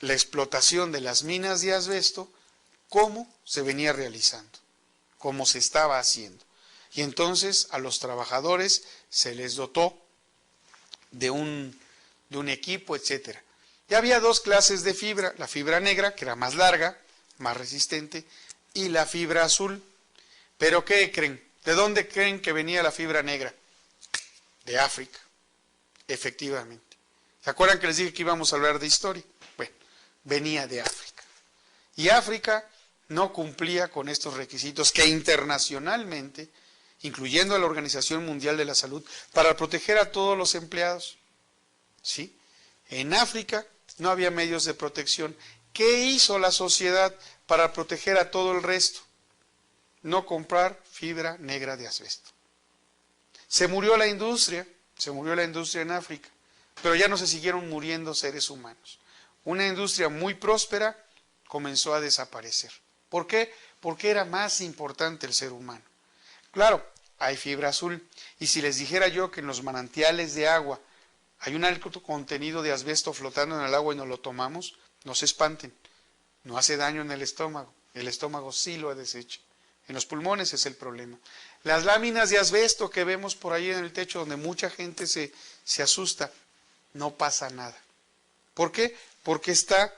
la explotación de las minas de asbesto como se venía realizando, como se estaba haciendo. Y entonces a los trabajadores se les dotó de un equipo, etcétera. Ya había dos clases de fibra, la fibra negra, que era más larga, más resistente, y la fibra azul. ¿Pero qué creen? ¿De dónde creen que venía la fibra negra? De África, efectivamente. ¿Se acuerdan que les dije que íbamos a hablar de historia? Bueno, venía de África. Y África no cumplía con estos requisitos que internacionalmente, incluyendo a la Organización Mundial de la Salud, para proteger a todos los empleados. ¿Sí? En África no había medios de protección. ¿Qué hizo la sociedad para proteger a todo el resto? No comprar fibra negra de asbesto. Se murió la industria en África, pero ya no se siguieron muriendo seres humanos. Una industria muy próspera comenzó a desaparecer. ¿Por qué? Porque era más importante el ser humano. Claro, hay fibra azul, y si les dijera yo que en los manantiales de agua hay un alto contenido de asbesto flotando en el agua y nos lo tomamos, no se espanten, no hace daño en el estómago sí lo ha deshecho. En los pulmones es el problema. Las láminas de asbesto que vemos por ahí en el techo donde mucha gente se asusta, no pasa nada. ¿Por qué? Porque está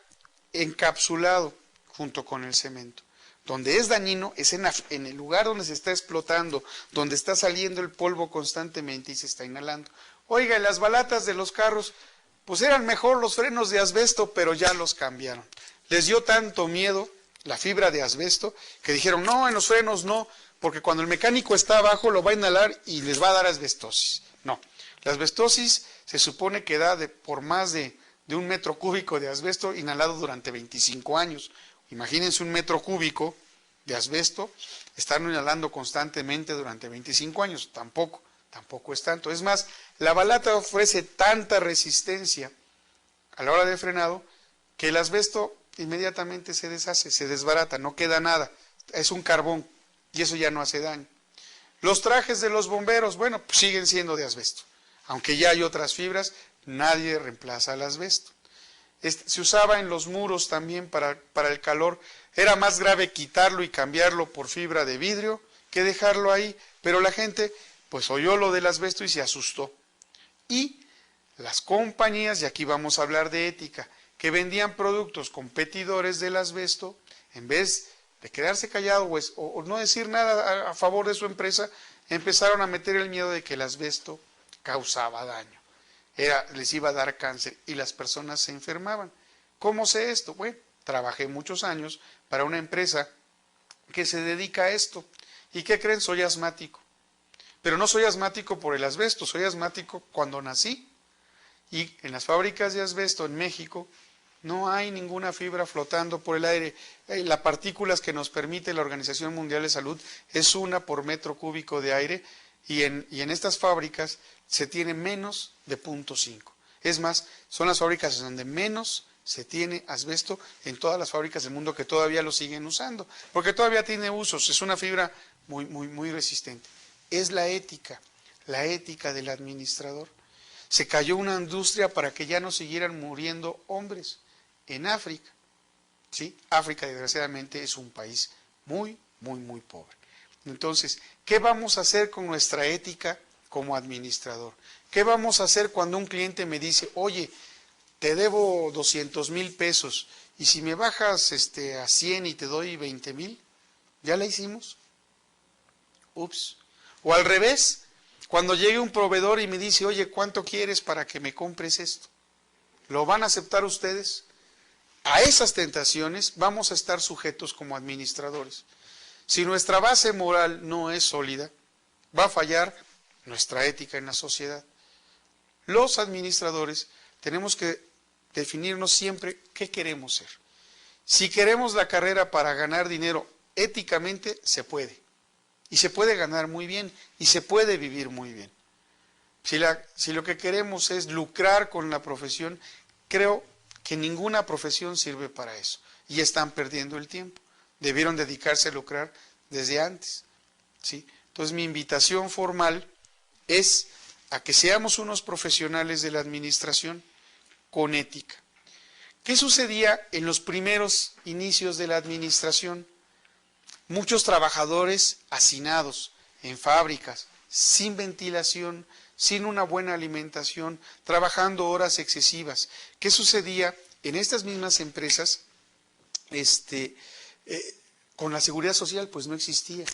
encapsulado junto con el cemento. Donde es dañino es en el lugar donde se está explotando, donde está saliendo el polvo constantemente y se está inhalando. Oiga, y las balatas de los carros, pues eran mejor los frenos de asbesto, pero ya los cambiaron. Les dio tanto miedo la fibra de asbesto que dijeron, no, en los frenos no, porque cuando el mecánico está abajo lo va a inhalar y les va a dar asbestosis. No, la asbestosis se supone que da por más de 1 metro cúbico de asbesto inhalado durante 25 años. Imagínense 1 metro cúbico de asbesto, estarlo inhalando constantemente durante 25 años, tampoco es tanto. Es más, la balata ofrece tanta resistencia a la hora del frenado que el asbesto inmediatamente se deshace, se desbarata, no queda nada, es un carbón y eso ya no hace daño. Los trajes de los bomberos, bueno, pues siguen siendo de asbesto, aunque ya hay otras fibras, nadie reemplaza el asbesto. Se usaba en los muros también para el calor, era más grave quitarlo y cambiarlo por fibra de vidrio que dejarlo ahí, pero la gente pues oyó lo del asbesto y se asustó. Y las compañías, y aquí vamos a hablar de ética, que vendían productos competidores del asbesto, en vez de quedarse callados o no decir nada a favor de su empresa, empezaron a meter el miedo de que el asbesto causaba daño. Les iba a dar cáncer y las personas se enfermaban. ¿Cómo sé esto? Bueno, trabajé muchos años para una empresa que se dedica a esto. ¿Y qué creen? Soy asmático. Pero no soy asmático por el asbesto, soy asmático cuando nací. Y en las fábricas de asbesto en México no hay ninguna fibra flotando por el aire. Las partículas que nos permite la Organización Mundial de Salud es 1 por metro cúbico de aire. y en estas fábricas se tiene menos de 0.5. Es más, son las fábricas donde menos se tiene asbesto en todas las fábricas del mundo que todavía lo siguen usando, porque todavía tiene usos, es una fibra muy resistente. Es la ética del administrador. Se cayó una industria para que ya no siguieran muriendo hombres en África. ¿Sí? África, desgraciadamente, es un país muy pobre. Entonces, ¿qué vamos a hacer con nuestra ética como administrador? ¿Qué vamos a hacer cuando un cliente me dice, oye, te debo 200,000 pesos y si me bajas a 100 y te doy 20,000? ¿Ya la hicimos? Ups. O al revés, cuando llegue un proveedor y me dice, oye, ¿cuánto quieres para que me compres esto? ¿Lo van a aceptar ustedes? A esas tentaciones vamos a estar sujetos como administradores. Si nuestra base moral no es sólida, va a fallar nuestra ética en la sociedad. Los administradores tenemos que definirnos siempre qué queremos ser. Si queremos la carrera para ganar dinero éticamente, se puede. Y se puede ganar muy bien y se puede vivir muy bien. Si lo que queremos es lucrar con la profesión, creo que ninguna profesión sirve para eso. Y están perdiendo el tiempo. Debieron dedicarse a lucrar desde antes. ¿Sí? Entonces mi invitación formal es a que seamos unos profesionales de la administración con ética. ¿Qué sucedía en los primeros inicios de la administración? Muchos trabajadores hacinados en fábricas, sin ventilación, sin una buena alimentación, trabajando horas excesivas. ¿Qué sucedía en estas mismas empresas? Con la seguridad social pues no existía.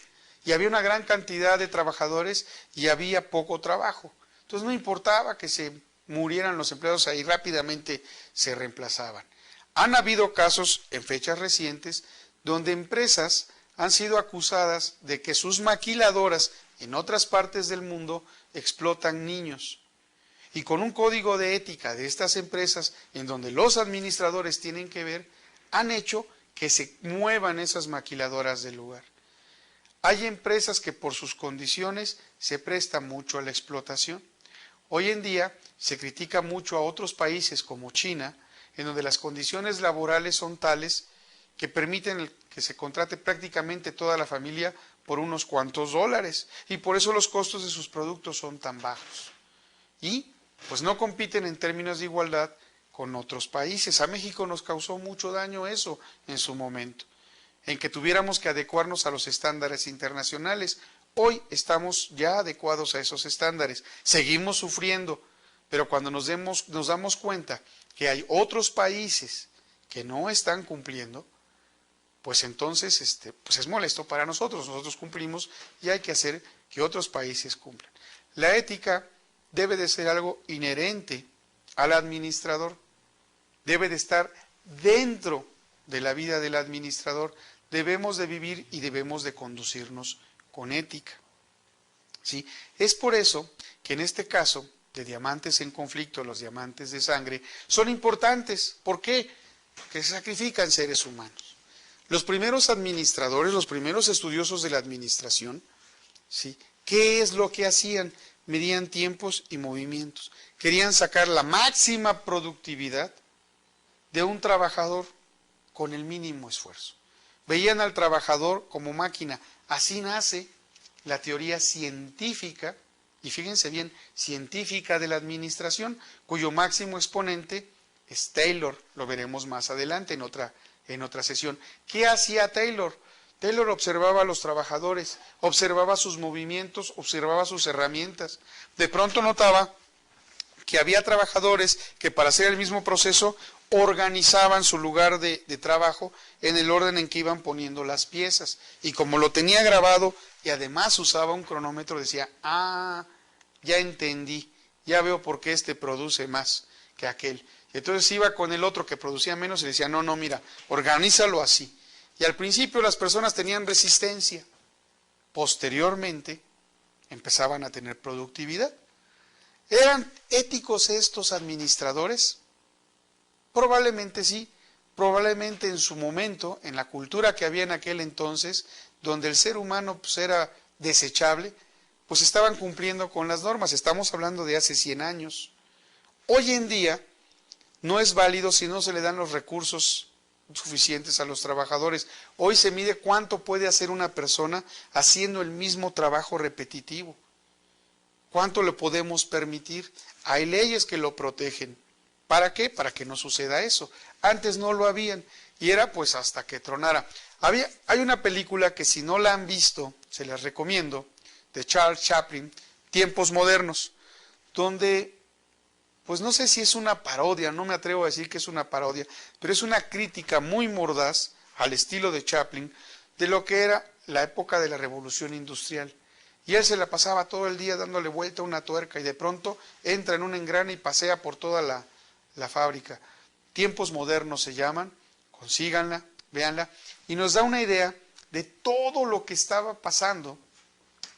Y había una gran cantidad de trabajadores y había poco trabajo. Entonces no importaba que se murieran los empleados ahí, rápidamente se reemplazaban. Han habido casos en fechas recientes donde empresas han sido acusadas de que sus maquiladoras en otras partes del mundo explotan niños. Y con un código de ética de estas empresas, en donde los administradores tienen que ver, han hecho que se muevan esas maquiladoras del lugar. Hay empresas que por sus condiciones se prestan mucho a la explotación. Hoy en día se critica mucho a otros países como China, en donde las condiciones laborales son tales que permiten que se contrate prácticamente toda la familia por unos cuantos dólares, y por eso los costos de sus productos son tan bajos. Y pues no compiten en términos de igualdad con otros países. A México nos causó mucho daño eso en su momento, en que tuviéramos que adecuarnos a los estándares internacionales. Hoy estamos ya adecuados a esos estándares, seguimos sufriendo, pero cuando nos damos cuenta que hay otros países que no están cumpliendo, pues entonces pues es molesto para nosotros. Nosotros cumplimos y hay que hacer que otros países cumplan. La ética debe de ser algo inherente al administrador, debe de estar dentro de la vida del administrador. Debemos de vivir y debemos de conducirnos con ética. ¿Sí? Es por eso que en este caso de diamantes en conflicto, los diamantes de sangre, son importantes. ¿Por qué? Porque se sacrifican seres humanos. Los primeros administradores, los primeros estudiosos de la administración, ¿sí? ¿Qué es lo que hacían? Medían tiempos y movimientos. Querían sacar la máxima productividad de un trabajador con el mínimo esfuerzo. Veían al trabajador como máquina. Así nace la teoría científica, y fíjense bien, científica de la administración, cuyo máximo exponente es Taylor. Lo veremos más adelante en otra sesión. ¿Qué hacía Taylor? Taylor observaba a los trabajadores, observaba sus movimientos, observaba sus herramientas. De pronto notaba que había trabajadores que para hacer el mismo proceso organizaban su lugar de trabajo en el orden en que iban poniendo las piezas. Y como lo tenía grabado y además usaba un cronómetro, decía, ya entendí, ya veo por qué este produce más que aquel. Y entonces iba con el otro que producía menos y le decía, no, mira, organízalo así. Y al principio las personas tenían resistencia, posteriormente empezaban a tener productividad. ¿Eran éticos estos administradores? Probablemente sí, probablemente en su momento, en la cultura que había en aquel entonces, donde el ser humano pues, era desechable, pues estaban cumpliendo con las normas. Estamos hablando de hace 100 años. Hoy en día no es válido si no se le dan los recursos suficientes a los trabajadores. Hoy se mide cuánto puede hacer una persona haciendo el mismo trabajo repetitivo. ¿Cuánto le podemos permitir? Hay leyes que lo protegen. ¿Para qué? Para que no suceda eso. Antes no lo habían y era pues hasta que tronara. Hay una película que si no la han visto, se las recomiendo, de Charles Chaplin, Tiempos Modernos, donde, pues no sé si es una parodia, no me atrevo a decir que es una parodia, pero es una crítica muy mordaz al estilo de Chaplin de lo que era la época de la Revolución Industrial. Y él se la pasaba todo el día dándole vuelta a una tuerca y de pronto entra en un engrane y pasea por toda la fábrica. Tiempos Modernos se llaman, consíganla, véanla, y nos da una idea de todo lo que estaba pasando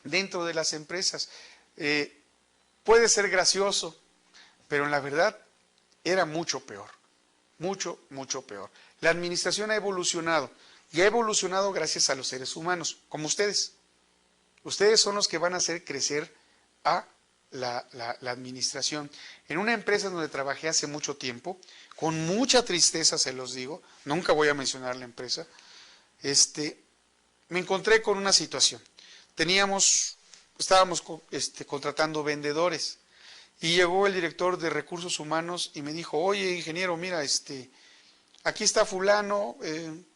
dentro de las empresas. Puede ser gracioso, pero en la verdad era mucho peor, mucho, mucho peor. La administración ha evolucionado, y ha evolucionado gracias a los seres humanos, como ustedes. Ustedes son los que van a hacer crecer a la administración. En una empresa donde trabajé hace mucho tiempo, con mucha tristeza se los digo, nunca voy a mencionar la empresa, me encontré con una situación. Estábamos contratando vendedores y llegó el director de recursos humanos y me dijo, oye ingeniero, mira, aquí está fulano,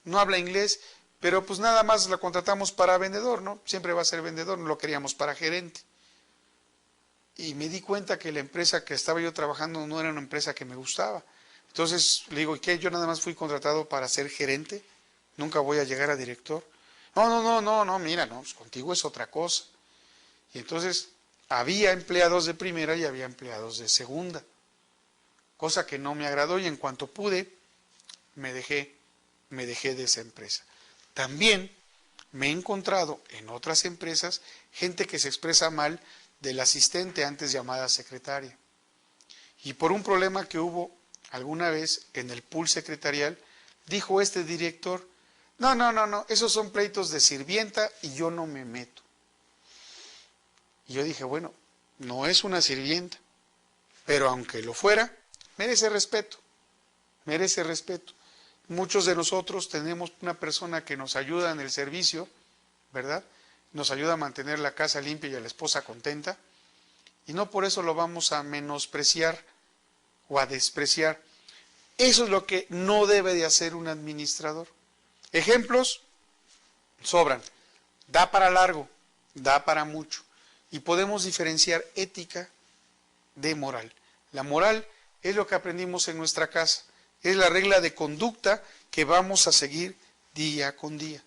no habla inglés, pero pues nada más la contratamos para vendedor, ¿no? Siempre va a ser vendedor, no lo queríamos para gerente. Y me di cuenta que la empresa que estaba yo trabajando no era una empresa que me gustaba. Entonces le digo, ¿y qué? Yo nada más fui contratado para ser gerente, nunca voy a llegar a director. No, mira, no, pues contigo es otra cosa. Y entonces había empleados de primera y había empleados de segunda, cosa que no me agradó y en cuanto pude me dejé de esa empresa. También me he encontrado en otras empresas gente que se expresa mal del asistente antes llamada secretaria. Y por un problema que hubo alguna vez en el pool secretarial, dijo este director, no, esos son pleitos de sirvienta y yo no me meto. Y yo dije, bueno, no es una sirvienta, pero aunque lo fuera, merece respeto, merece respeto. Muchos de nosotros tenemos una persona que nos ayuda en el servicio, ¿verdad? Nos ayuda a mantener la casa limpia y a la esposa contenta, y no por eso lo vamos a menospreciar o a despreciar. Eso es lo que no debe de hacer un administrador. Ejemplos sobran, da para largo, da para mucho, y podemos diferenciar ética de moral. La moral es lo que aprendimos en nuestra casa, es la regla de conducta que vamos a seguir día con día.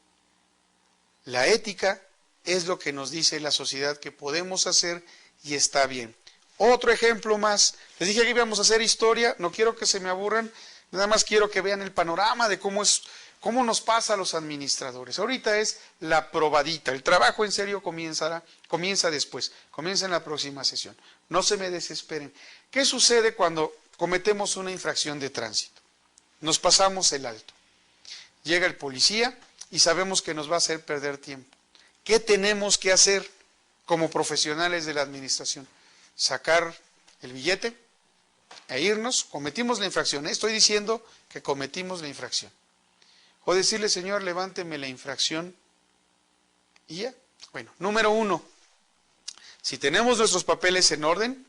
La ética es lo que nos dice la sociedad que podemos hacer y está bien. Otro ejemplo más, les dije que íbamos a hacer historia, no quiero que se me aburran, nada más quiero que vean el panorama de cómo nos pasa a los administradores. Ahorita es la probadita, el trabajo en serio comienza después, comienza en la próxima sesión. No se me desesperen. ¿Qué sucede cuando cometemos una infracción de tránsito? Nos pasamos el alto. Llega el policía y sabemos que nos va a hacer perder tiempo. ¿Qué tenemos que hacer como profesionales de la administración? Sacar el billete e irnos. Cometimos la infracción. Estoy diciendo que cometimos la infracción. O decirle, señor, levánteme la infracción y ya. Bueno, número 1, si tenemos nuestros papeles en orden,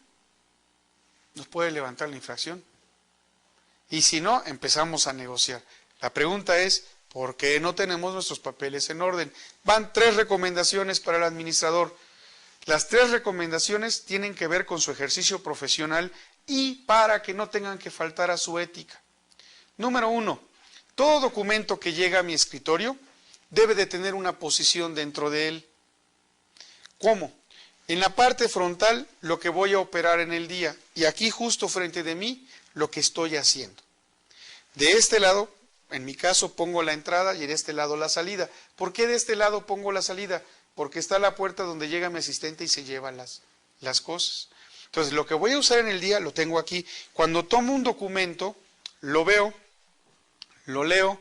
nos puede levantar la infracción. Y si no, empezamos a negociar. La pregunta es, ¿por qué no tenemos nuestros papeles en orden? Van 3 recomendaciones para el administrador. Las 3 recomendaciones tienen que ver con su ejercicio profesional y para que no tengan que faltar a su ética. Número 1, todo documento que llega a mi escritorio debe de tener una posición dentro de él. ¿Cómo? En la parte frontal, lo que voy a operar en el día, y aquí justo frente de mí, lo que estoy haciendo. De este lado, en mi caso, pongo la entrada y de este lado la salida. ¿Por qué de este lado pongo la salida? Porque está la puerta donde llega mi asistente y se lleva las cosas. Entonces, lo que voy a usar en el día lo tengo aquí. Cuando tomo un documento, lo veo, lo leo.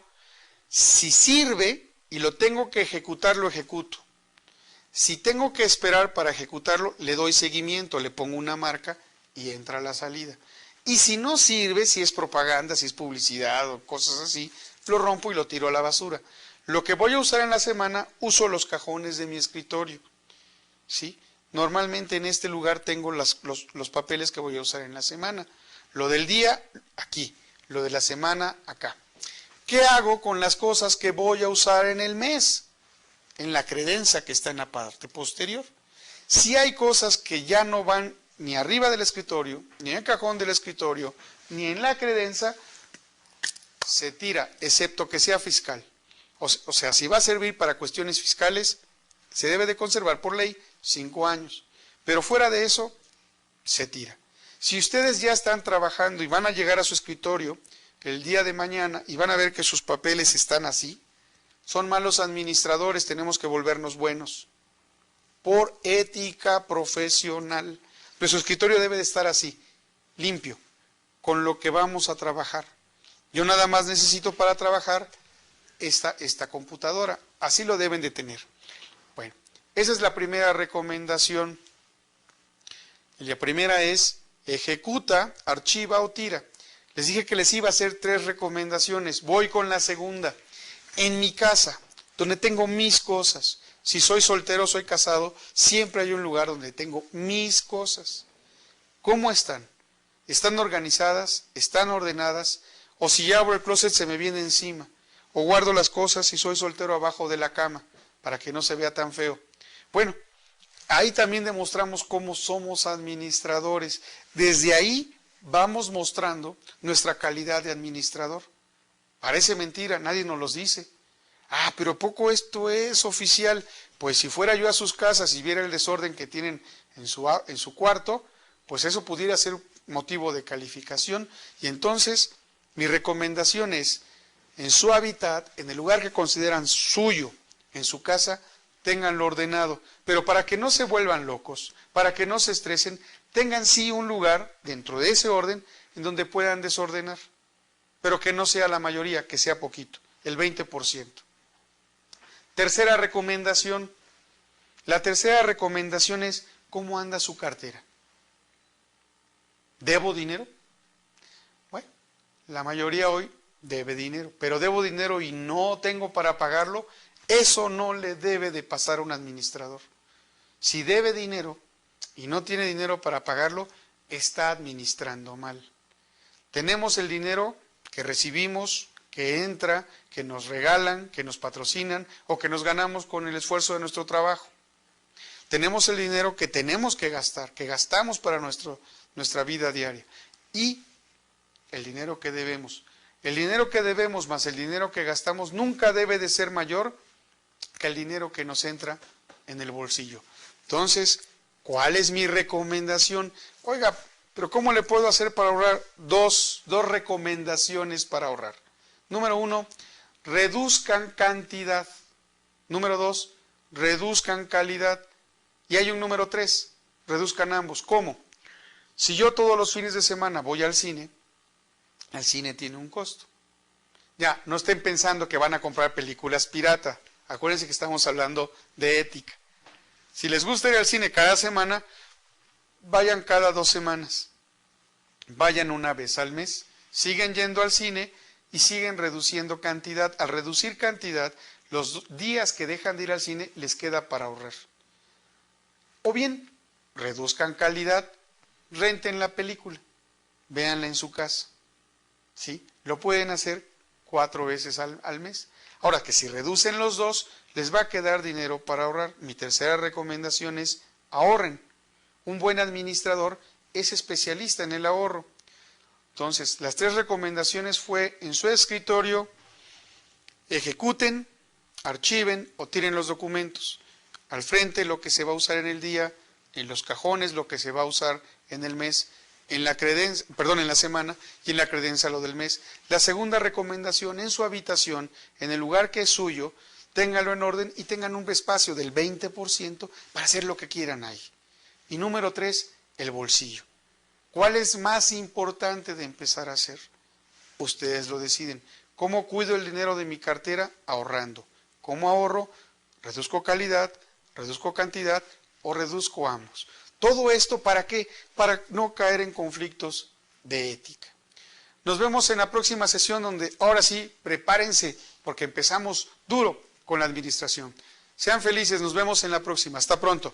Si sirve y lo tengo que ejecutar, lo ejecuto. Si tengo que esperar para ejecutarlo, le doy seguimiento, le pongo una marca y entra a la salida. Y si no sirve, si es propaganda, si es publicidad o cosas así, lo rompo y lo tiro a la basura. Lo que voy a usar en la semana, uso los cajones de mi escritorio, ¿sí? Normalmente en este lugar tengo los papeles que voy a usar en la semana. Lo del día, aquí. Lo de la semana, acá. ¿Qué hago con las cosas que voy a usar en el mes? En la credenza que está en la parte posterior. Si hay cosas que ya no van ni arriba del escritorio, ni en el cajón del escritorio, ni en la credenza, se tira, excepto que sea fiscal. O sea, si va a servir para cuestiones fiscales, se debe de conservar por ley 5 años. Pero fuera de eso, se tira. Si ustedes ya están trabajando y van a llegar a su escritorio el día de mañana y van a ver que sus papeles están así, son malos administradores, tenemos que volvernos buenos. Por ética profesional. Nuestro escritorio debe de estar así, limpio, con lo que vamos a trabajar. Yo nada más necesito para trabajar esta computadora. Así lo deben de tener. Bueno, esa es la primera recomendación. La primera es ejecuta, archiva o tira. Les dije que les iba a hacer 3 recomendaciones. Voy con la segunda. En mi casa, donde tengo mis cosas. Si soy soltero o soy casado, siempre hay un lugar donde tengo mis cosas. ¿Cómo están? ¿Están organizadas? ¿Están ordenadas? O si ya abro el closet se me viene encima. O guardo las cosas si soy soltero abajo de la cama, para que no se vea tan feo. Bueno, ahí también demostramos cómo somos administradores. Desde ahí vamos mostrando nuestra calidad de administrador. Parece mentira, nadie nos los dice. Ah, pero poco esto es oficial. Pues si fuera yo a sus casas y viera el desorden que tienen en su cuarto, pues eso pudiera ser motivo de calificación. Y entonces, mi recomendación es, en su hábitat, en el lugar que consideran suyo, en su casa, ténganlo ordenado. Pero para que no se vuelvan locos, para que no se estresen, tengan sí un lugar dentro de ese orden en donde puedan desordenar. Pero que no sea la mayoría, que sea poquito, el 20%. Tercera recomendación. La tercera recomendación es, ¿cómo anda su cartera? ¿Debo dinero? Bueno, la mayoría hoy debe dinero, pero debo dinero y no tengo para pagarlo. Eso no le debe de pasar a un administrador. Si debe dinero y no tiene dinero para pagarlo, está administrando mal. Tenemos el dinero que recibimos, que entra, que nos regalan, que nos patrocinan o que nos ganamos con el esfuerzo de nuestro trabajo. Tenemos el dinero que tenemos que gastar, que gastamos para nuestra vida diaria. Y el dinero que debemos. El dinero que debemos más el dinero que gastamos nunca debe de ser mayor que el dinero que nos entra en el bolsillo. Entonces, ¿cuál es mi recomendación? Oiga, pero ¿cómo le puedo hacer para ahorrar? Dos recomendaciones para ahorrar. Número 1, reduzcan cantidad. Número 2, reduzcan calidad. Y hay un número 3, reduzcan ambos. ¿Cómo? Si yo todos los fines de semana voy al cine, el cine tiene un costo. Ya, no estén pensando que van a comprar películas pirata. Acuérdense que estamos hablando de ética. Si les gusta ir al cine cada semana, vayan cada 2 semanas. Vayan una vez al mes. Siguen yendo al cine y siguen reduciendo cantidad. Al reducir cantidad, los días que dejan de ir al cine les queda para ahorrar. O bien, reduzcan calidad, renten la película, véanla en su casa. ¿Sí? Lo pueden hacer 4 veces al mes. Ahora que si reducen los dos, les va a quedar dinero para ahorrar. Mi tercera recomendación es ahorren. Un buen administrador es especialista en el ahorro. Entonces, las 3 recomendaciones fue en su escritorio, ejecuten, archiven o tiren los documentos. Al frente lo que se va a usar en el día, en los cajones lo que se va a usar en el mes, en la semana y en la credencia lo del mes. La segunda recomendación, en su habitación, en el lugar que es suyo, ténganlo en orden y tengan un espacio del 20% para hacer lo que quieran ahí. Y número 3, el bolsillo. ¿Cuál es más importante de empezar a hacer? Ustedes lo deciden. ¿Cómo cuido el dinero de mi cartera? Ahorrando. ¿Cómo ahorro? Reduzco calidad, reduzco cantidad o reduzco ambos. Todo esto ¿para qué? Para no caer en conflictos de ética. Nos vemos en la próxima sesión donde ahora sí prepárense porque empezamos duro con la administración. Sean felices, nos vemos en la próxima. Hasta pronto.